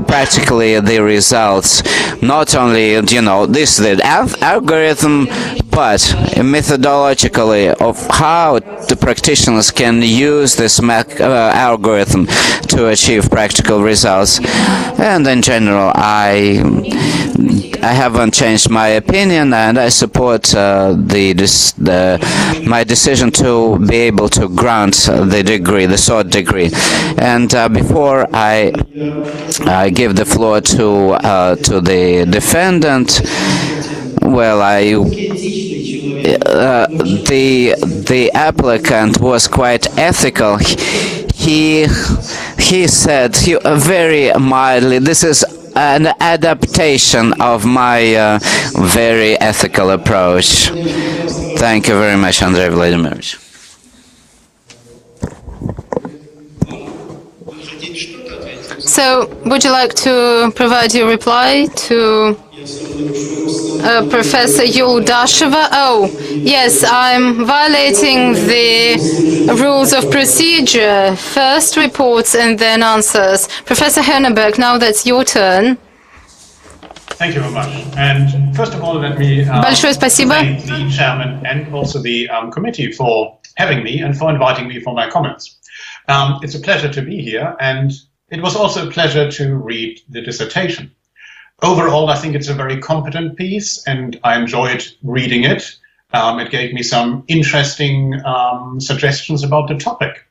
practically the results. Not only, this is the algorithm, but methodologically of how the practitioners can use this algorithm to achieve practical results. And in general, I haven't changed my opinion, and I support my decision to be able to grant the degree, the third degree. And before I give the floor to the defendant, well, the applicant was quite ethical. He said very mildly, this is an adaptation of my very ethical approach. Thank you very much, Andrei Vladimirovich. So, would you like to provide your reply to Professor Yuldasheva? Oh, yes, I'm violating the rules of procedure. First reports and then answers. Professor Henneberg, now that's your turn. Thank you very much. And first of all, let me Большое спасибо. thank the chairman and also the committee for having me and for inviting me for my comments. It's a pleasure to be here, and it was also a pleasure to read the dissertation. Overall, I think it's a very competent piece, and I enjoyed reading it. It gave me some interesting suggestions about the topic.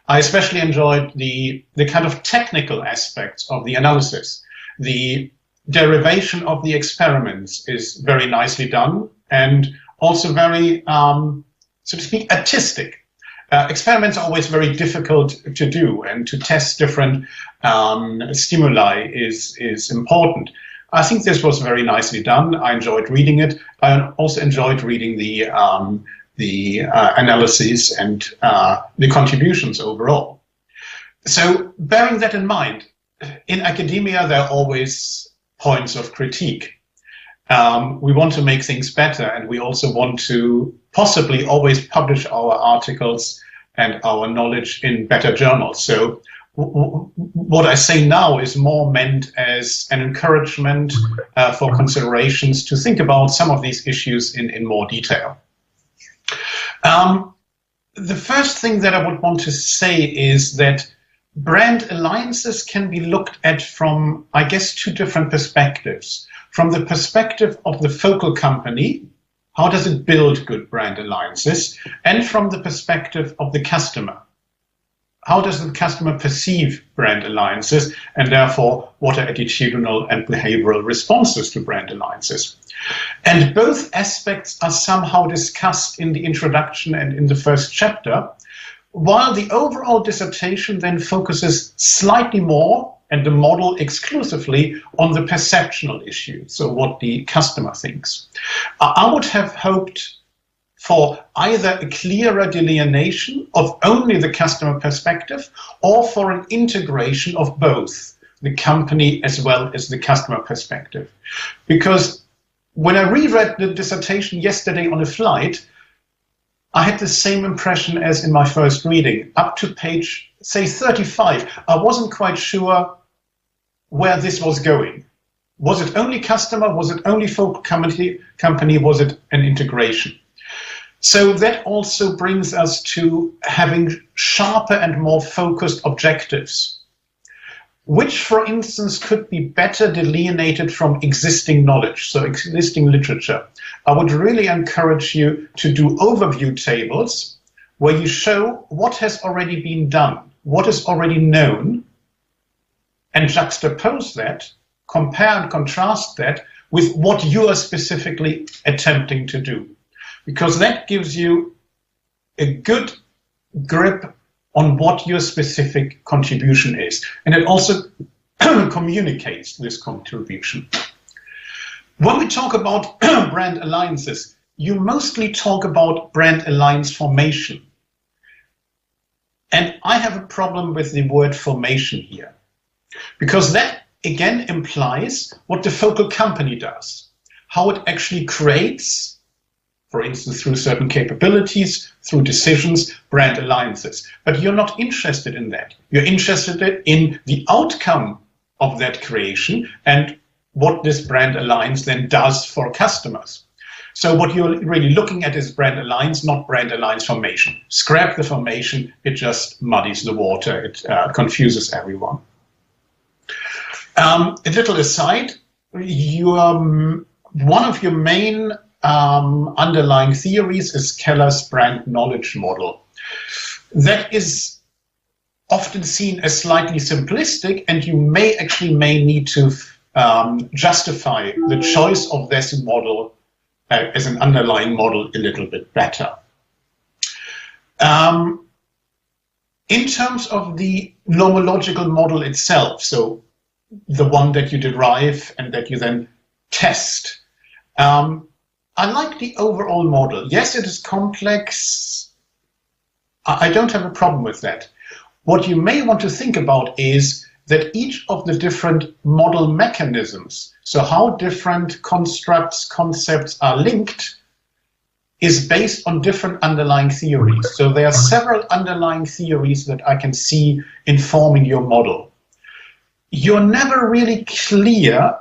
I especially enjoyed the kind of technical aspects of the analysis. The derivation of the experiments is very nicely done, and also very, so to speak, artistic. Experiments are always very difficult to do, and to test different stimuli is important. I think this was very nicely done. I enjoyed reading it. I also enjoyed reading the analyses and the contributions overall. So, bearing that in mind, in academia there are always points of critique. We want to make things better, and we also want to possibly always publish our articles and our knowledge in better journals. So what I say now is more meant as an encouragement for considerations to think about some of these issues in more detail. The first thing that I would want to say is that brand alliances can be looked at from, I guess, two different perspectives. From the perspective of the focal company, how does it build good brand alliances? And from the perspective of the customer, how does the customer perceive brand alliances, and therefore what are attitudinal and behavioral responses to brand alliances? And both aspects are somehow discussed in the introduction and in the first chapter, while the overall dissertation then focuses slightly more, and the model exclusively, on the perceptional issue, so what the customer thinks. I would have hoped for either a clearer delineation of only the customer perspective or for an integration of both the company as well as the customer perspective. Because when I reread the dissertation yesterday on a flight, I had the same impression as in my first reading. Up to page, say, 35, I wasn't quite sure where this was going. Was it only customer? Was it only folk company? Was it an integration? So that also brings us to having sharper and more focused objectives, which, for instance, could be better delineated from existing knowledge, so existing literature. I would really encourage you to do overview tables where you show what has already been done, what is already known, and juxtapose that, compare and contrast that with what you are specifically attempting to do. Because that gives you a good grip on what your specific contribution is. And it also communicates this contribution. When we talk about brand alliances, you mostly talk about brand alliance formation. And I have a problem with the word formation here, because that again implies what the focal company does, how it actually creates, for instance, through certain capabilities, through decisions, brand alliances. But you're not interested in that. You're interested in the outcome of that creation and what this brand alliance then does for customers. So what you're really looking at is brand alliance, not brand alliance formation. Scrap the formation, it just muddies the water, it confuses everyone. A little aside, one of your main underlying theories is Keller's brand knowledge model. That is often seen as slightly simplistic, and you may need to justify the choice of this model as an underlying model a little bit better. In terms of the nomological model itself, so the one that you derive and that you then test, I like the overall model. Yes, it is complex. I don't have a problem with that. What you may want to think about is that each of the different model mechanisms, so how different constructs, concepts are linked, is based on different underlying theories. So there are several underlying theories that I can see informing your model. You're never really clear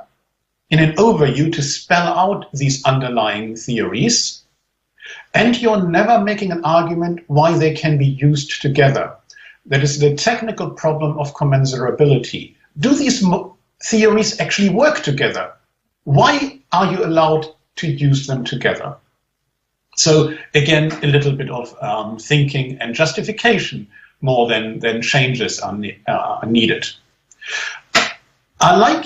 in an overview to spell out these underlying theories, and you're never making an argument why they can be used together. That is the technical problem of commensurability. Do these theories actually work together? Why are you allowed to use them together? So again, a little bit of thinking and justification more than changes are needed. I like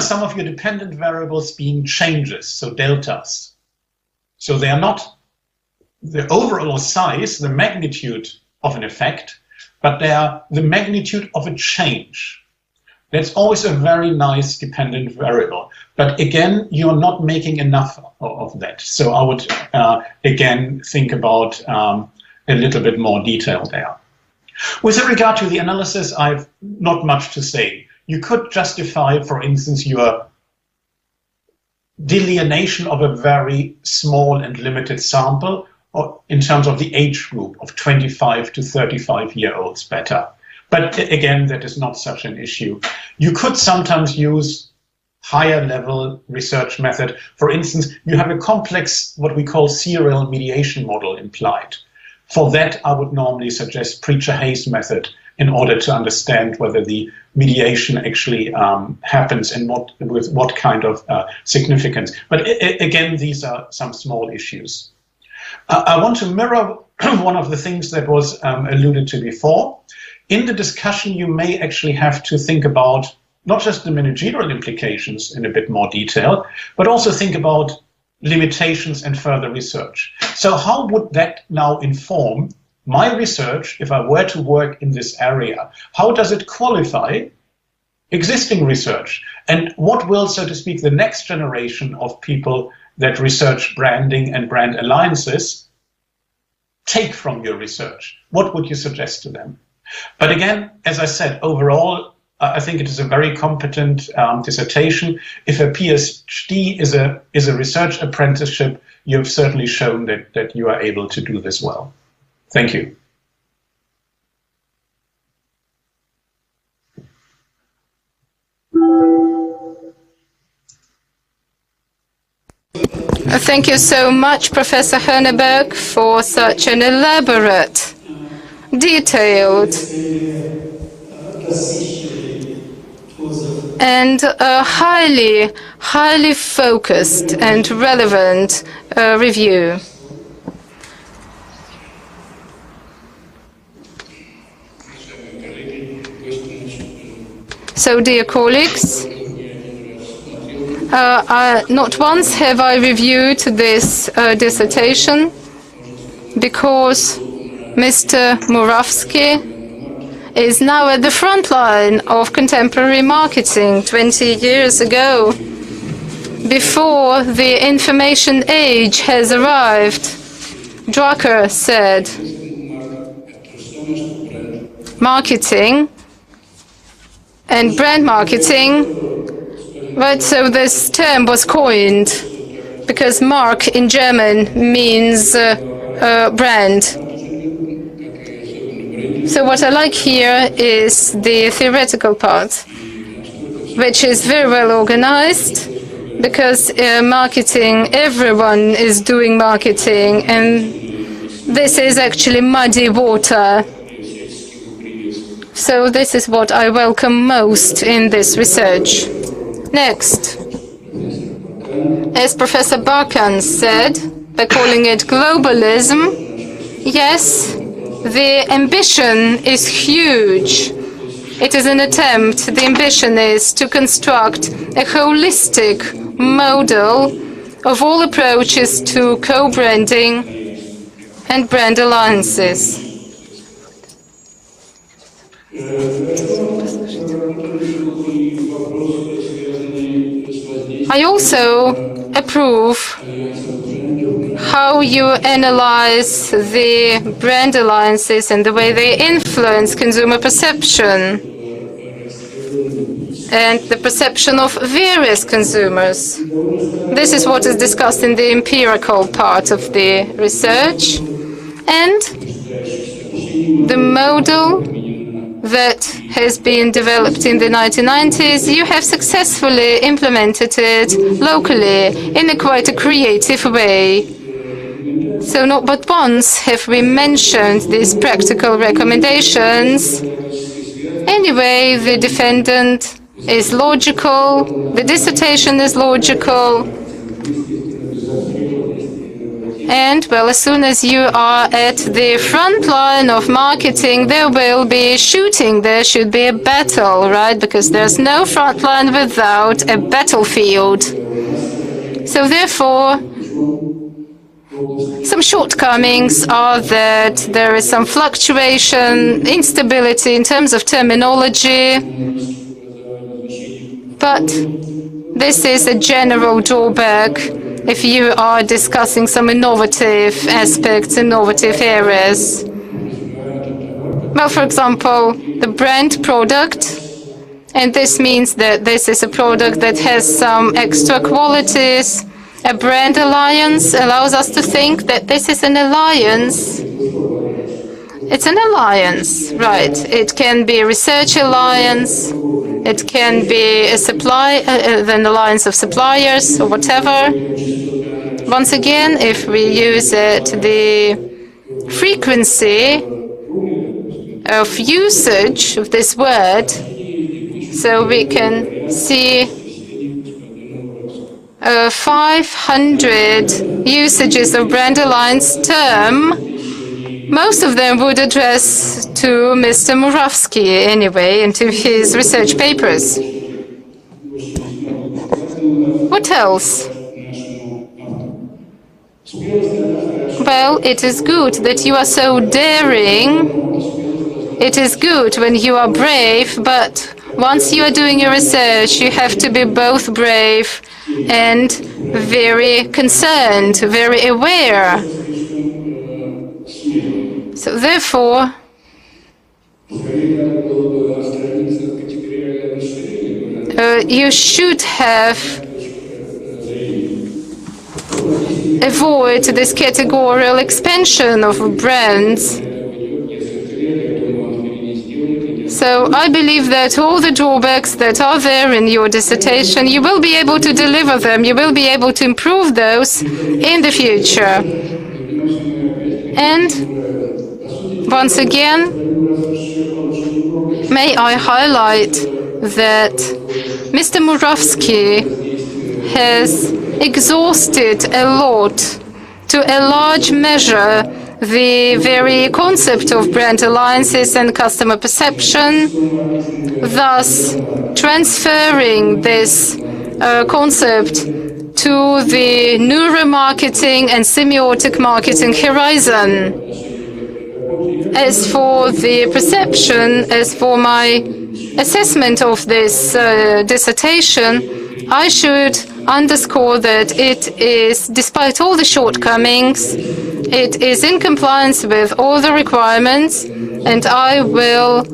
some of your dependent variables being changes, so deltas. So they are not the overall size, the magnitude of an effect, but they are the magnitude of a change. That's always a very nice dependent variable. But again, you're not making enough of that. So I would, again, think about a little bit more detail there. With regard to the analysis, I've not much to say. You could justify, for instance, your delineation of a very small and limited sample or in terms of the age group of 25 to 35-year-olds better. But again, that is not such an issue. You could sometimes use higher level research method. For instance, you have a complex, what we call serial mediation model implied. For that, I would normally suggest Preacher-Hayes method in order to understand whether the mediation actually happens and with what kind of significance. But again, these are some small issues. I want to mirror one of the things that was alluded to before. In the discussion, you may actually have to think about not just the managerial implications in a bit more detail, but also think about limitations and further research. So how would that now inform my research if I were to work in this area? How does it qualify existing research? And what will, so to speak, the next generation of people that research branding and brand alliances take from your research? What would you suggest to them? But again, as I said, overall, I think it is a very competent dissertation. If a PhD is a research apprenticeship, you've certainly shown that you are able to do this well. Thank you. Thank you so much, Professor Herneberg, for such an elaborate, detailed, and highly focused and relevant review. So, dear colleagues, not once have I reviewed this dissertation because Mr. Muravskii is now at the front line of contemporary marketing. 20 years ago, before the information age has arrived, Drucker said, marketing and brand marketing. Right, so this term was coined because Mark in German means brand. So what I like here is the theoretical part, which is very well organized, because marketing, everyone is doing marketing, and this is actually muddy water. So this is what I welcome most in this research. Next, as Professor Barkan said, by calling it globalism, yes, the ambition is huge. It is an attempt, the ambition is to construct a holistic model of all approaches to co-branding and brand alliances. I also approve how you analyze the brand alliances and the way they influence consumer perception and the perception of various consumers. This is what is discussed in the empirical part of the research, and the model that has been developed in the 1990s, you have successfully implemented it locally in a quite a creative way. So not but once have we mentioned these practical recommendations. Anyway, the defendant is logical, the dissertation is logical, and, well, as soon as you are at the front line of marketing, there will be shooting. There should be a battle, right? Because there's no front line without a battlefield. So therefore, some shortcomings are that there is some fluctuation, instability in terms of terminology. But this is a general drawback if you are discussing some innovative aspects, innovative areas. Well, for example, the brand product, and this means that this is a product that has some extra qualities. A brand alliance allows us to think that this is an alliance. It's an alliance, right? It can be a research alliance, it can be a an alliance of suppliers or whatever. Once again, if we use it, the frequency of usage of this word, so we can see 500 usages of brand alliance term. Most of them would address to Mr. Muravskii anyway, and to his research papers. What else? Well, it is good that you are so daring. It is good when you are brave, but once you are doing your research, you have to be both brave and very concerned, very aware. So therefore, you should have avoid this categorical expansion of brands. So I believe that all the drawbacks that are there in your dissertation, you will be able to deliver them, you will be able to improve those in the future. And once again, may I highlight that Mr. Muravskii has exhausted a lot, to a large measure, the very concept of brand alliances and customer perception, thus transferring this concept to the neuromarketing and semiotic marketing horizon. As for the perception, as for my assessment of this dissertation, I should underscore that it is, despite all the shortcomings, it is in compliance with all the requirements, and I will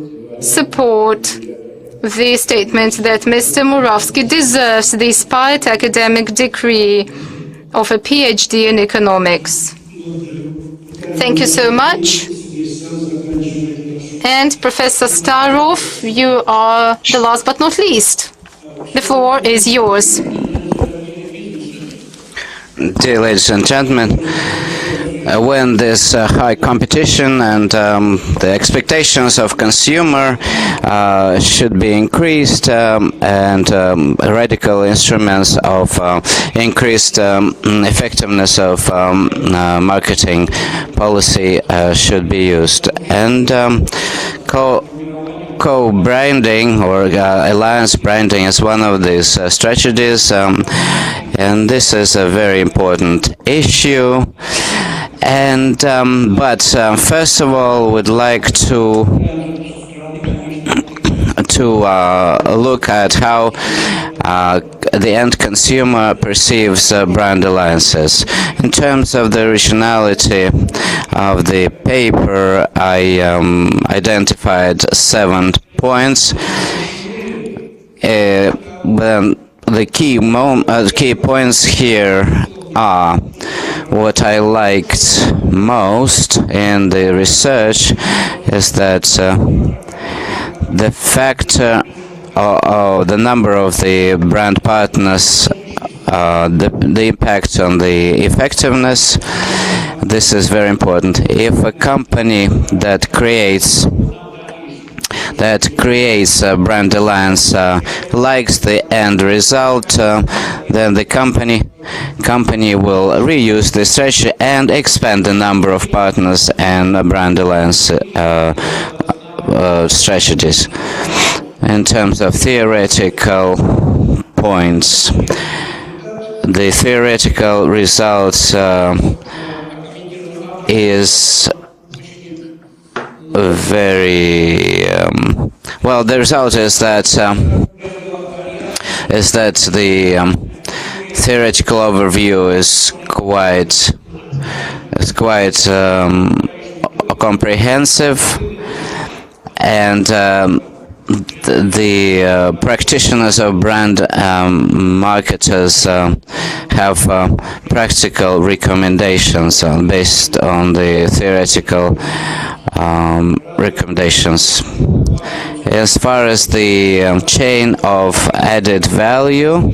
support the statement that Mr. Muravskii deserves the despite academic degree of a PhD in economics. Thank you so much. And Professor Starov, you are the last but not least. The floor is yours. Dear ladies and gentlemen, when there's high competition and the expectations of consumer should be increased, and radical instruments of increased effectiveness of marketing policy should be used. And co-branding or alliance branding is one of these strategies, and this is a very important issue. And but first of all, we'd like to look at how the end consumer perceives brand alliances. In terms of the originality of the paper, I identified 7 points. The key points here are what I liked most in the research is that the factor or the number of the brand partners, the impact on the effectiveness, this is very important. If a company that creates a brand alliance likes the end result, then the company will reuse this strategy and expand the number of partners and brand alliance strategies. In terms of theoretical points, the theoretical results is very well. The result is that the theoretical overview is quite comprehensive, and the practitioners of brand marketers have practical recommendations based on the theoretical recommendations. As far as the chain of added value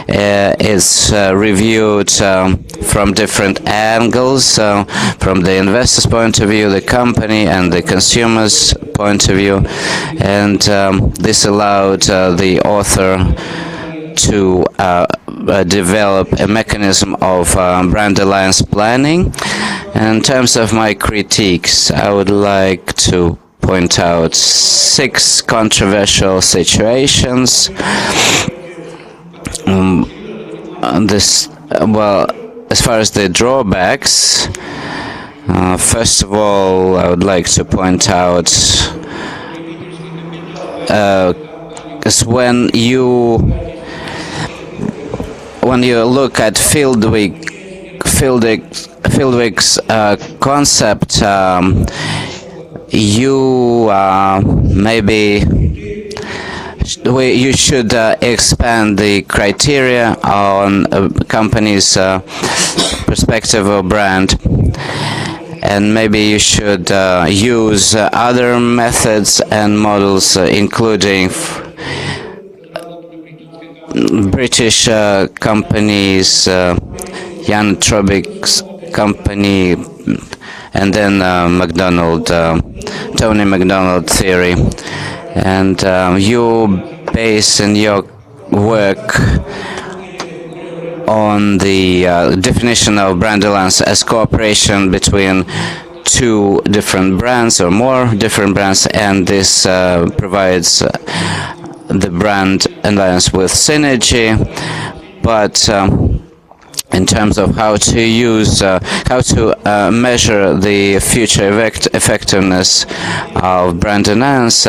is reviewed from different angles, from the investor's point of view, the company, and the consumer's point of view, and this allowed the author to develop a mechanism of brand alliance planning. In terms of my critiques, I would like to point out 6 controversial situations. As far as the drawbacks, first of all, I would like to point out because when you look at field Fieldwick's concept, you should expand the criteria on a company's perspective of brand, and maybe you should use other methods and models, including British companies, Jan Trobik's company, and then Tony McDonald theory. And you base in your work on the definition of brand alliance as cooperation between two different brands or more different brands, and this provides the brand alliance with synergy. But in terms of how to use, how to measure the future effectiveness of brand alliance,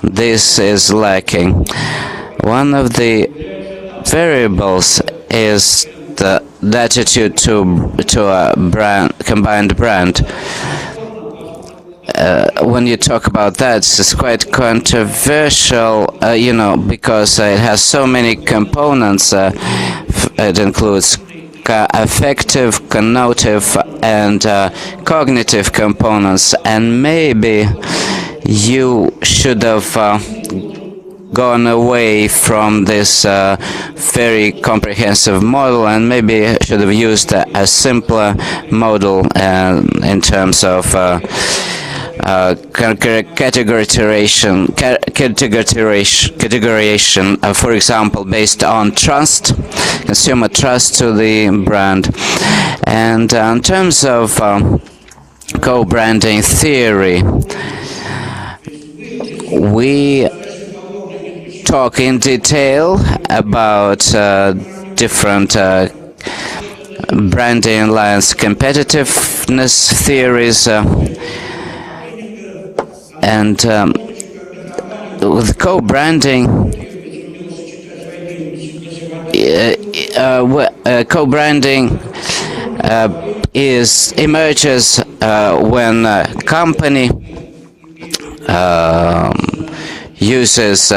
this is lacking. One of the variables is the attitude to a combined brand. When you talk about that, it's quite controversial, because it has so many components. It includes affective, connotative, and cognitive components, and maybe you should have gone away from this very comprehensive model, and maybe should have used a simpler model in terms of categorization, for example, based on trust, consumer trust to the brand. And in terms of co-branding theory, we talk in detail about different branding alliance competitiveness theories, and with co-branding, emerges when a company uses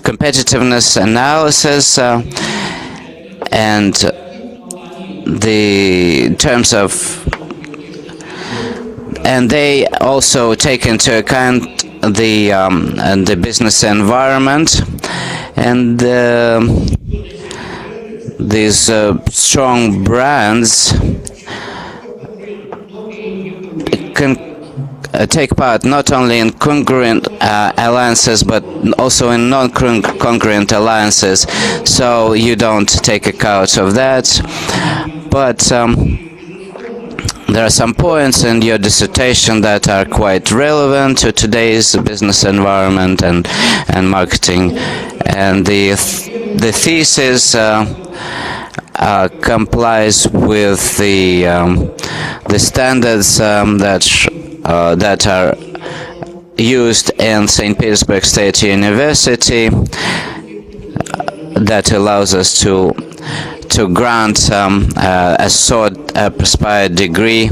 competitiveness analysis and the terms of, and they also take into account the business environment, and these strong brands can take part not only in congruent alliances but also in non-congruent alliances, so you don't take account of that. But there are some points in your dissertation that are quite relevant to today's business environment and marketing, and the thesis complies with the standards that are used in St. Petersburg State University, that allows us to grant a prescribed degree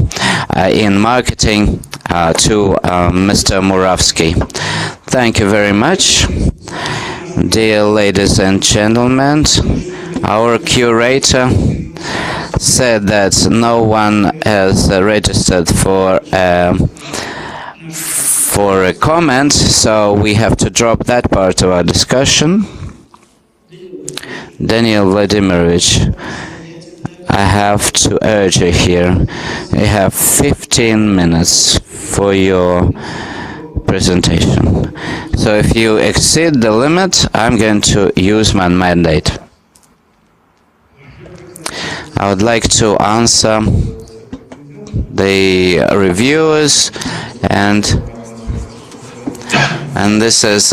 in marketing to Mr. Muravskii. Thank you very much. Dear ladies and gentlemen, our curator said that no one has registered for a comment, so we have to drop that part of our discussion. Daniil Vladimirovich, I have to urge you here. You have 15 minutes for your presentation. So if you exceed the limit, I'm going to use my mandate. I would like to answer the reviewers, and this is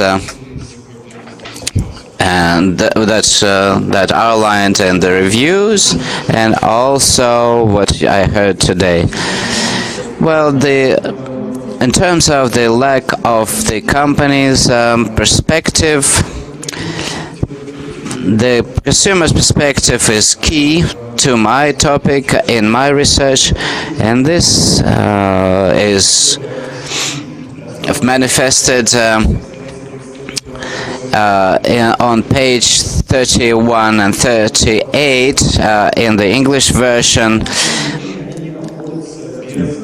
that outlined in the reviews, and also what I heard today. Well, in terms of the lack of the company's perspective, The consumer's perspective is key to my topic in my research, and this is manifested on page 31 and 38 in the English version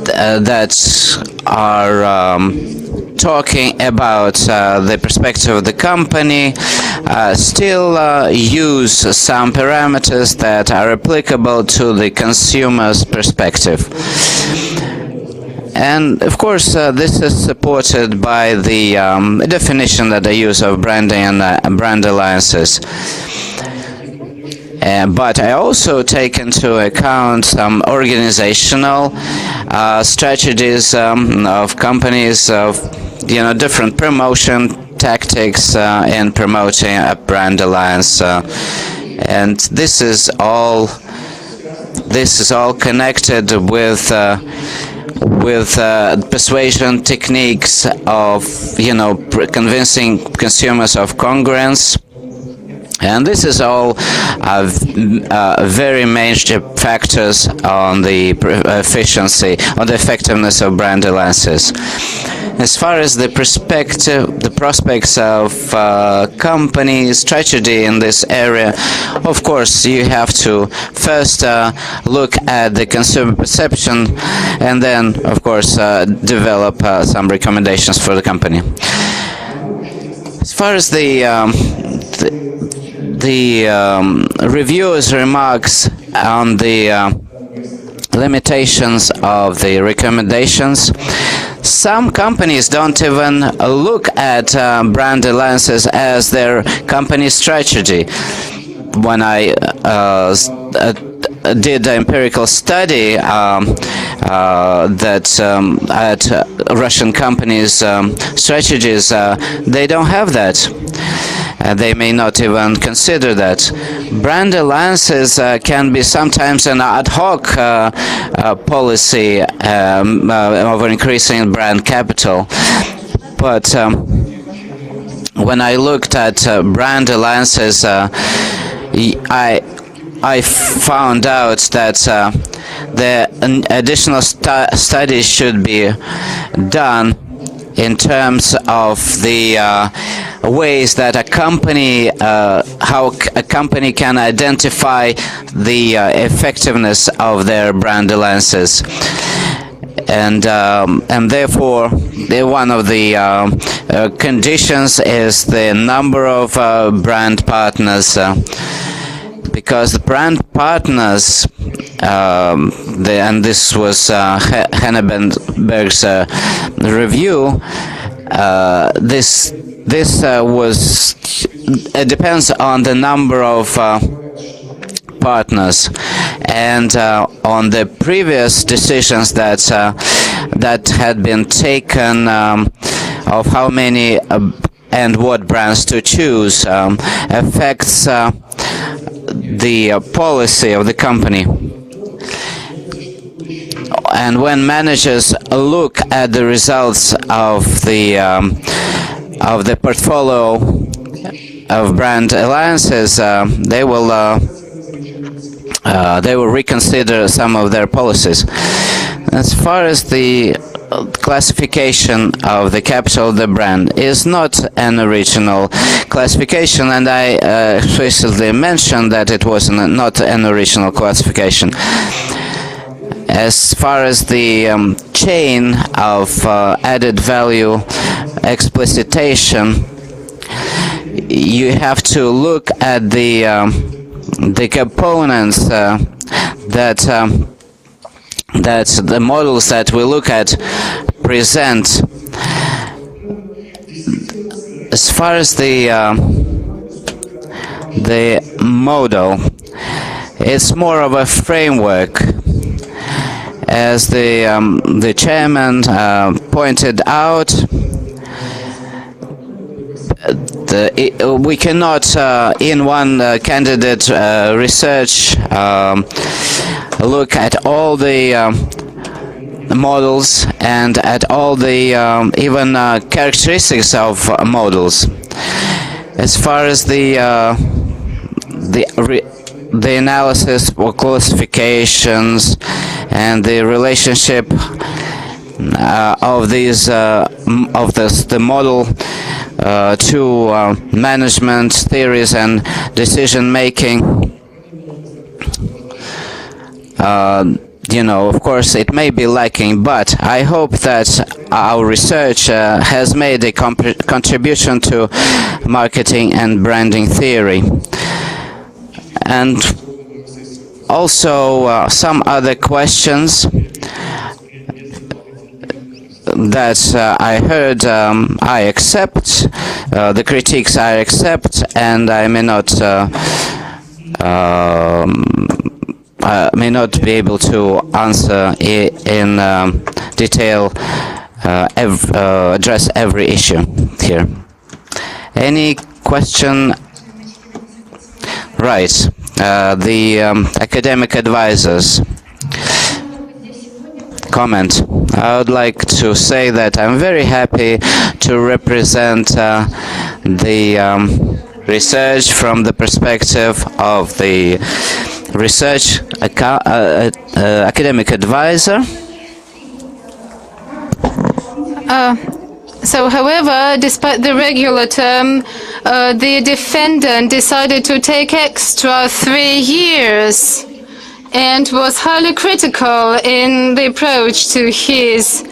that are talking about the perspective of the company, still use some parameters that are applicable to the consumer's perspective. And of course, this is supported by the definition that I use of branding and brand alliances. But I also take into account some organizational strategies of companies, of different promotion tactics in promoting a brand alliance, and this is all connected with persuasion techniques of convincing consumers of congruence. And this is all very major factors on the efficiency, on the effectiveness of brand alliances. As far as the prospects of company strategy in this area, of course, you have to first look at the consumer perception, and then, of course, develop some recommendations for the company. As far as the reviewers' remarks on the limitations of the recommendations, some companies don't even look at brand alliances as their company strategy. When I did an empirical study that at Russian companies' strategies, they don't have that. They may not even consider that. Brand alliances can be sometimes an ad hoc policy of increasing brand capital. But when I looked at brand alliances, I found out that the additional studies should be done in terms of the ways that how a company can identify the effectiveness of their brand alliances. And therefore, one of the conditions is the number of brand partners, because the brand partners, and this was Henneberg's review, this depends on the number of partners, and on the previous decisions that had been taken of how many and what brands to choose affects the policy of the company. And when managers look at the results of the portfolio of brand alliances, they will reconsider some of their policies. As far as the classification of the capital of the brand is not an original classification, and I explicitly mentioned that it was not an original classification. As far as the chain of added value explicitation, you have to look at the components that the models that we look at present. As far as the model, it's more of a framework. As the chairman pointed out, we cannot in one candidate research look at all the models and at all the even characteristics of models. As far as the the analysis or classifications and the relationship of the model to management theories and decision making. Of course, it may be lacking, but I hope that our research has made a contribution to marketing and branding theory. And also some other questions that I heard, I accept, the critiques I accept, and I may not be able to answer in detail, address every issue here. Any question? Right. The academic advisors. Comment. I would like to say that I'm very happy to represent the research from the perspective of the research academic advisor. However, despite the regular term, the defendant decided to take extra 3 years and was highly critical in the approach to his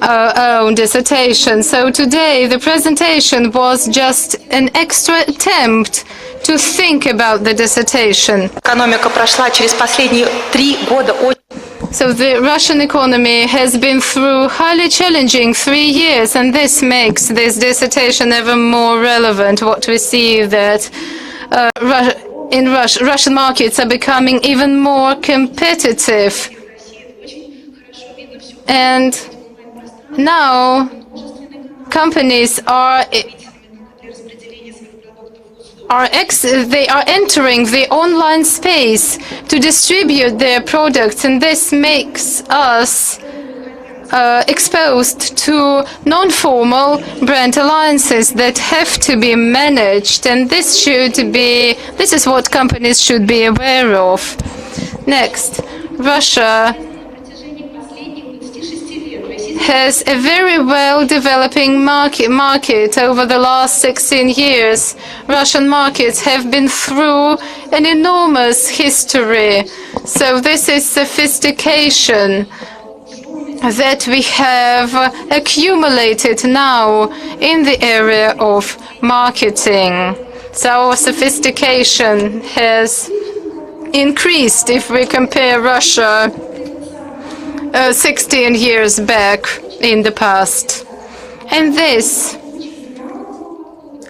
own dissertation. So today, the presentation was just an extra attempt to think about the dissertation. Экономика прошла через последние 3 года. So the Russian economy has been through highly challenging 3 years, and this makes this dissertation ever more relevant. What we see that Russian markets are becoming even more competitive. And now companies they are entering the online space to distribute their products, and this makes us exposed to non-formal brand alliances that have to be managed, and this is what companies should be aware of. Next, Russia has a very well developing market over the last 16 years. Russian markets have been through an enormous history. So this is sophistication that we have accumulated now in the area of marketing. So our sophistication has increased if we compare Russia 16 years back in the past. And this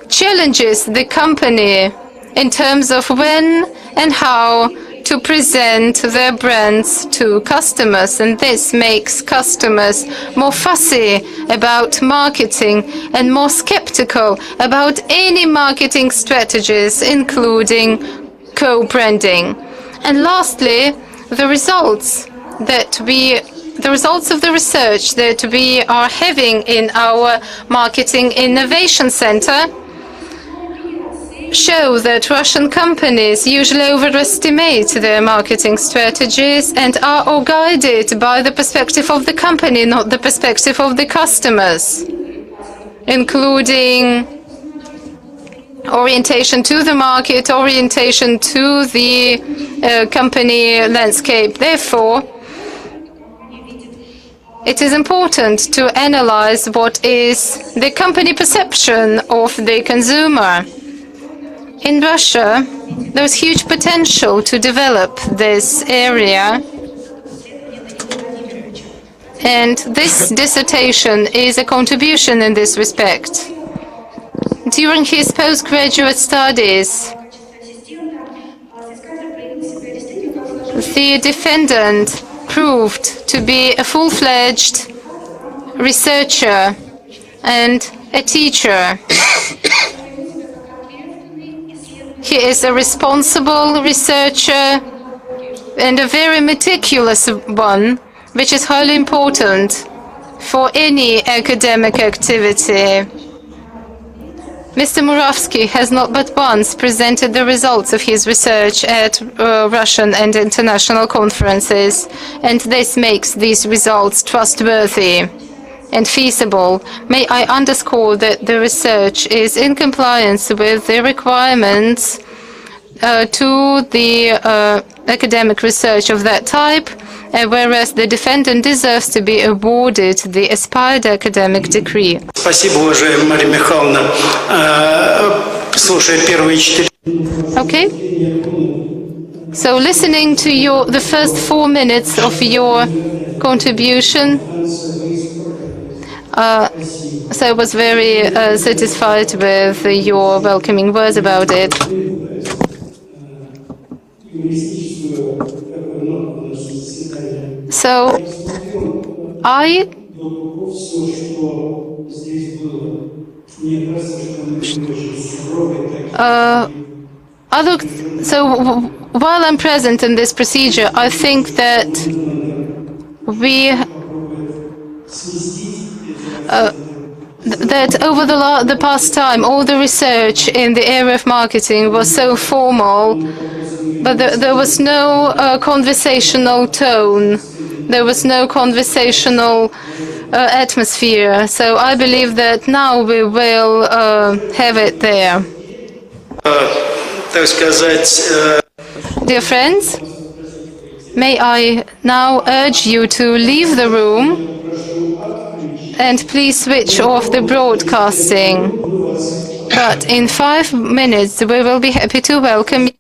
challenges the company in terms of when and how to present their brands to customers, and this makes customers more fussy about marketing and more skeptical about any marketing strategies, including co-branding. And lastly, the results of the research that we are having in our Marketing Innovation Center show that Russian companies usually overestimate their marketing strategies and are all guided by the perspective of the company, not the perspective of the customers, including orientation to the market, orientation to the company landscape. Therefore, it is important to analyze what is the company perception of the consumer. In Russia, there is huge potential to develop this area, and this dissertation is a contribution in this respect. During his postgraduate studies, the defendant proved to be a full-fledged researcher and a teacher. He is a responsible researcher and a very meticulous one, which is highly important for any academic activity. Mr. Muravskii has not but once presented the results of his research at Russian and international conferences, and this makes these results trustworthy and feasible. May I underscore that the research is in compliance with the requirements to the academic research of that type, whereas the defendant deserves to be awarded the aspired academic degree. Спасибо, уважаемая Мария Михайловна. Слушая первые 4... Okay. So listening to the first 4 minutes of your contribution, so I was very satisfied with your welcoming words about it. So I while I'm present in this procedure, I think that that over the past time, all the research in the area of marketing was so formal, but there was no conversational tone. There was no conversational atmosphere. So I believe that now we will have it there. Dear friends, may I now urge you to leave the room and please switch off the broadcasting. But in 5 minutes, we will be happy to welcome you.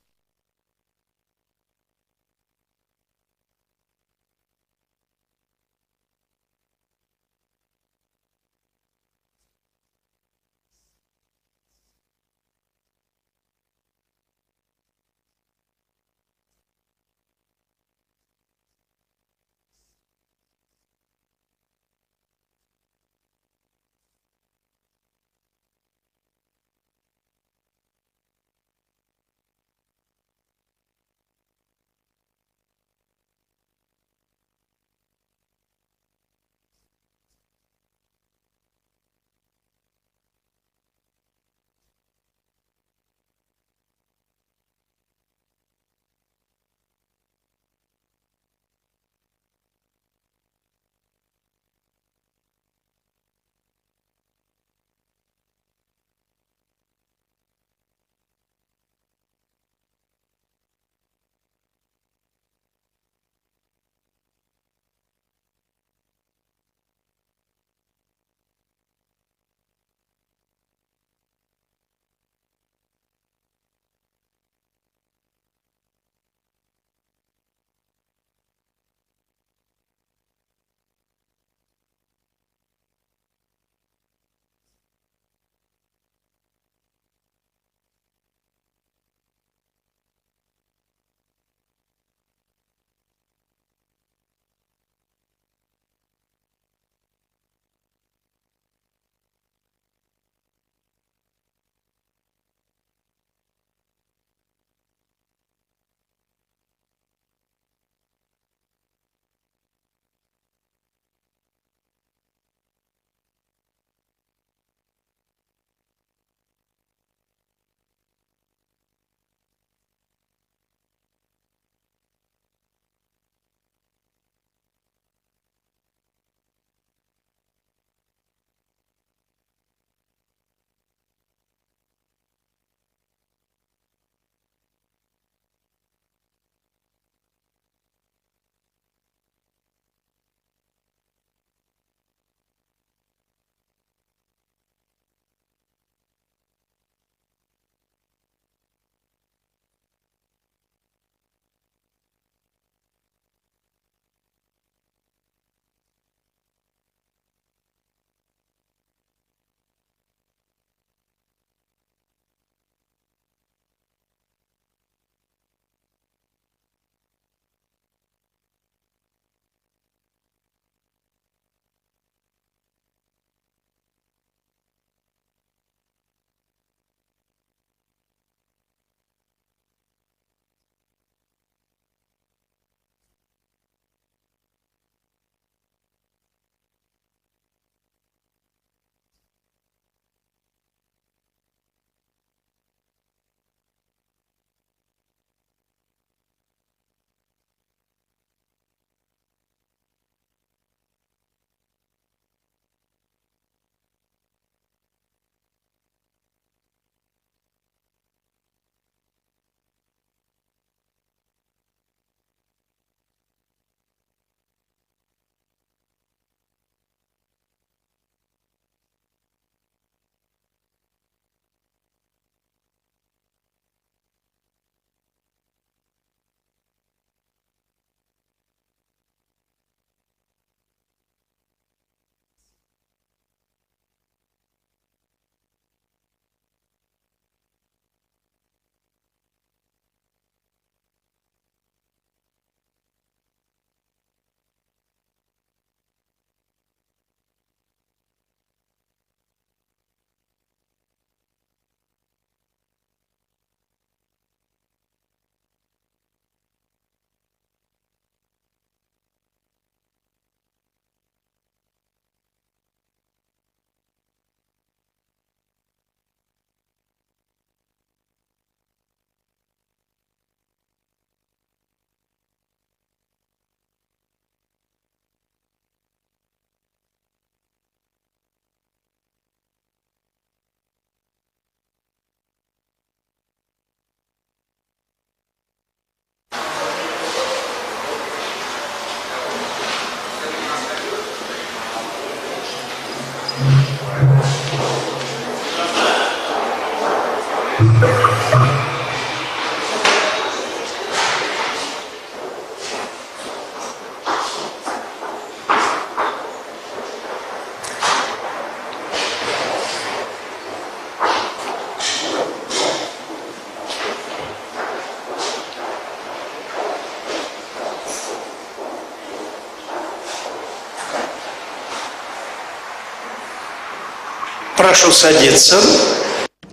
Прошу садиться.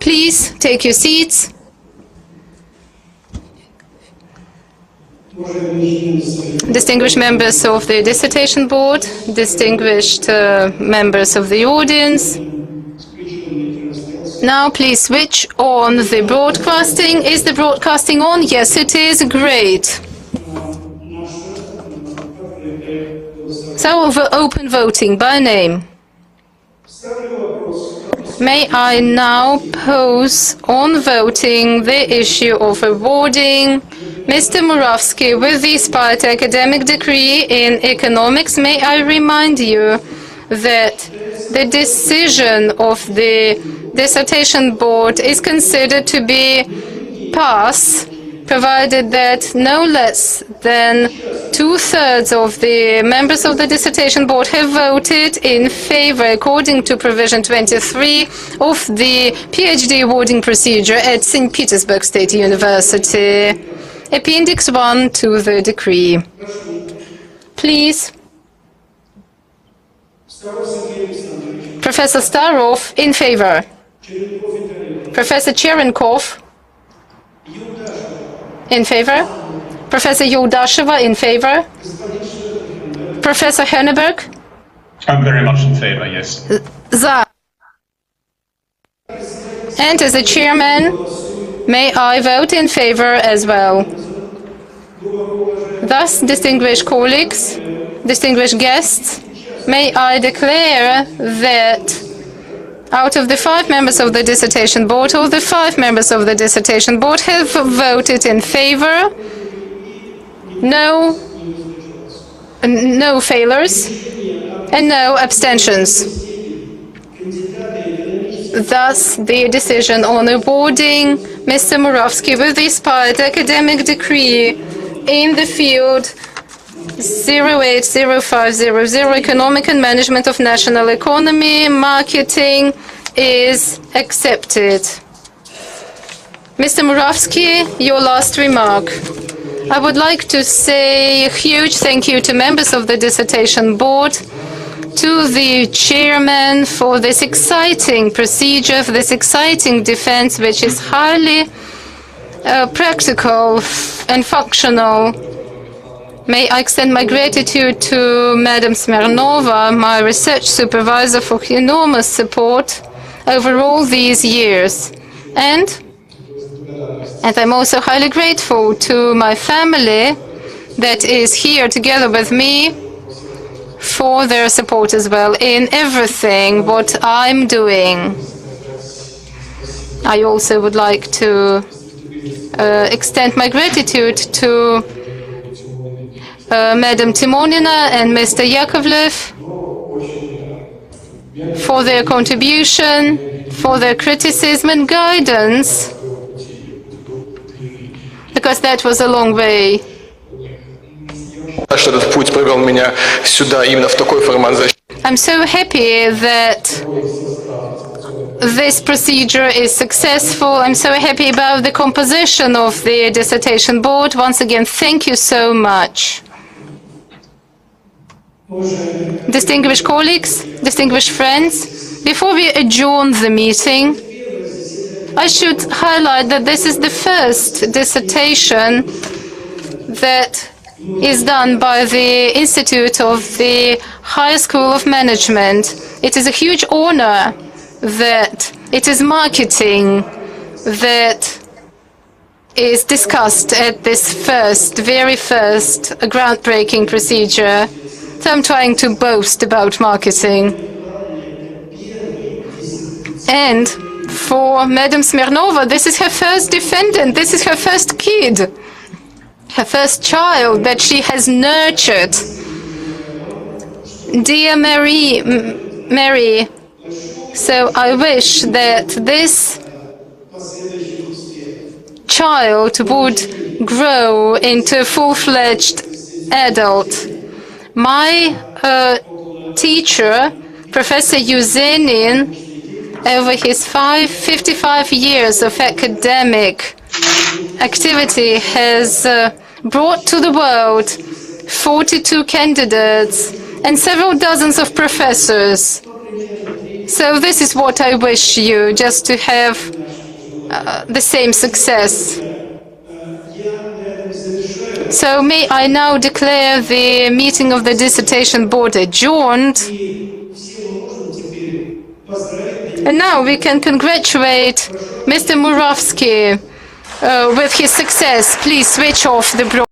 Please take your seats. Distinguished members of the Dissertation Board, distinguished members of the audience. Now please switch on the broadcasting. Is the broadcasting on? Yes, it is. Great. So open voting by name. May I now pose on voting the issue of awarding Mr. Muravskii with the Inspired Academic Degree in Economics. May I remind you that the decision of the Dissertation Board is considered to be pass, provided that no less than 2/3 of the members of the Dissertation Board have voted in favor, according to provision 23 of the PhD awarding procedure at St. Petersburg State University. Appendix 1 to the decree. Please. Professor Starov, in favor. Professor Cherenkov, in favor. Professor Yoldasheva, in favor. Professor Henneberg? I'm very much in favor, yes. Za. And as a chairman, may I vote in favor as well. Thus, distinguished colleagues, distinguished guests, may I declare that out of the 5 members of the Dissertation Board, all the 5 members of the Dissertation Board have voted in favor. No failures and no abstentions. Thus, the decision on awarding Mr. Muravskii with the Inspired Academic Degree in the field 080500 Economic and Management of National Economy, Marketing is accepted. Mr. Muravskii, your last remark. I would like to say a huge thank you to members of the Dissertation Board, to the chairman for this exciting procedure, for this exciting defense, which is highly practical and functional. May I extend my gratitude to Madam Smirnova, my research supervisor, for enormous support over all these years. And I'm also highly grateful to my family that is here together with me for their support as well in everything what I'm doing. I also would like to extend my gratitude to Madam Timonina and Mr. Yakovlev for their contribution, for their criticism and guidance, because that was a long way. I'm so happy that this procedure is successful. I'm so happy about the composition of the Dissertation Board. Once again, thank you so much. Distinguished colleagues, distinguished friends, before we adjourn the meeting, I should highlight that this is the first dissertation that is done by the Institute of the Higher School of Management. It is a huge honor that it is marketing that is discussed at this very first groundbreaking procedure. So I'm trying to boast about marketing. And for Madam Smirnova, this is her first defendant. This is her first kid, her first child that she has nurtured. Dear Mary, so I wish that this child would grow into a full-fledged adult. My teacher, Professor Yuzenin, over his 55 years of academic activity, has brought to the world 42 candidates and several dozens of professors. So this is what I wish you, just to have the same success. So may I now declare the meeting of the Dissertation Board adjourned. And now we can congratulate Mr. Muravskii with his success. Please switch off the broadcast.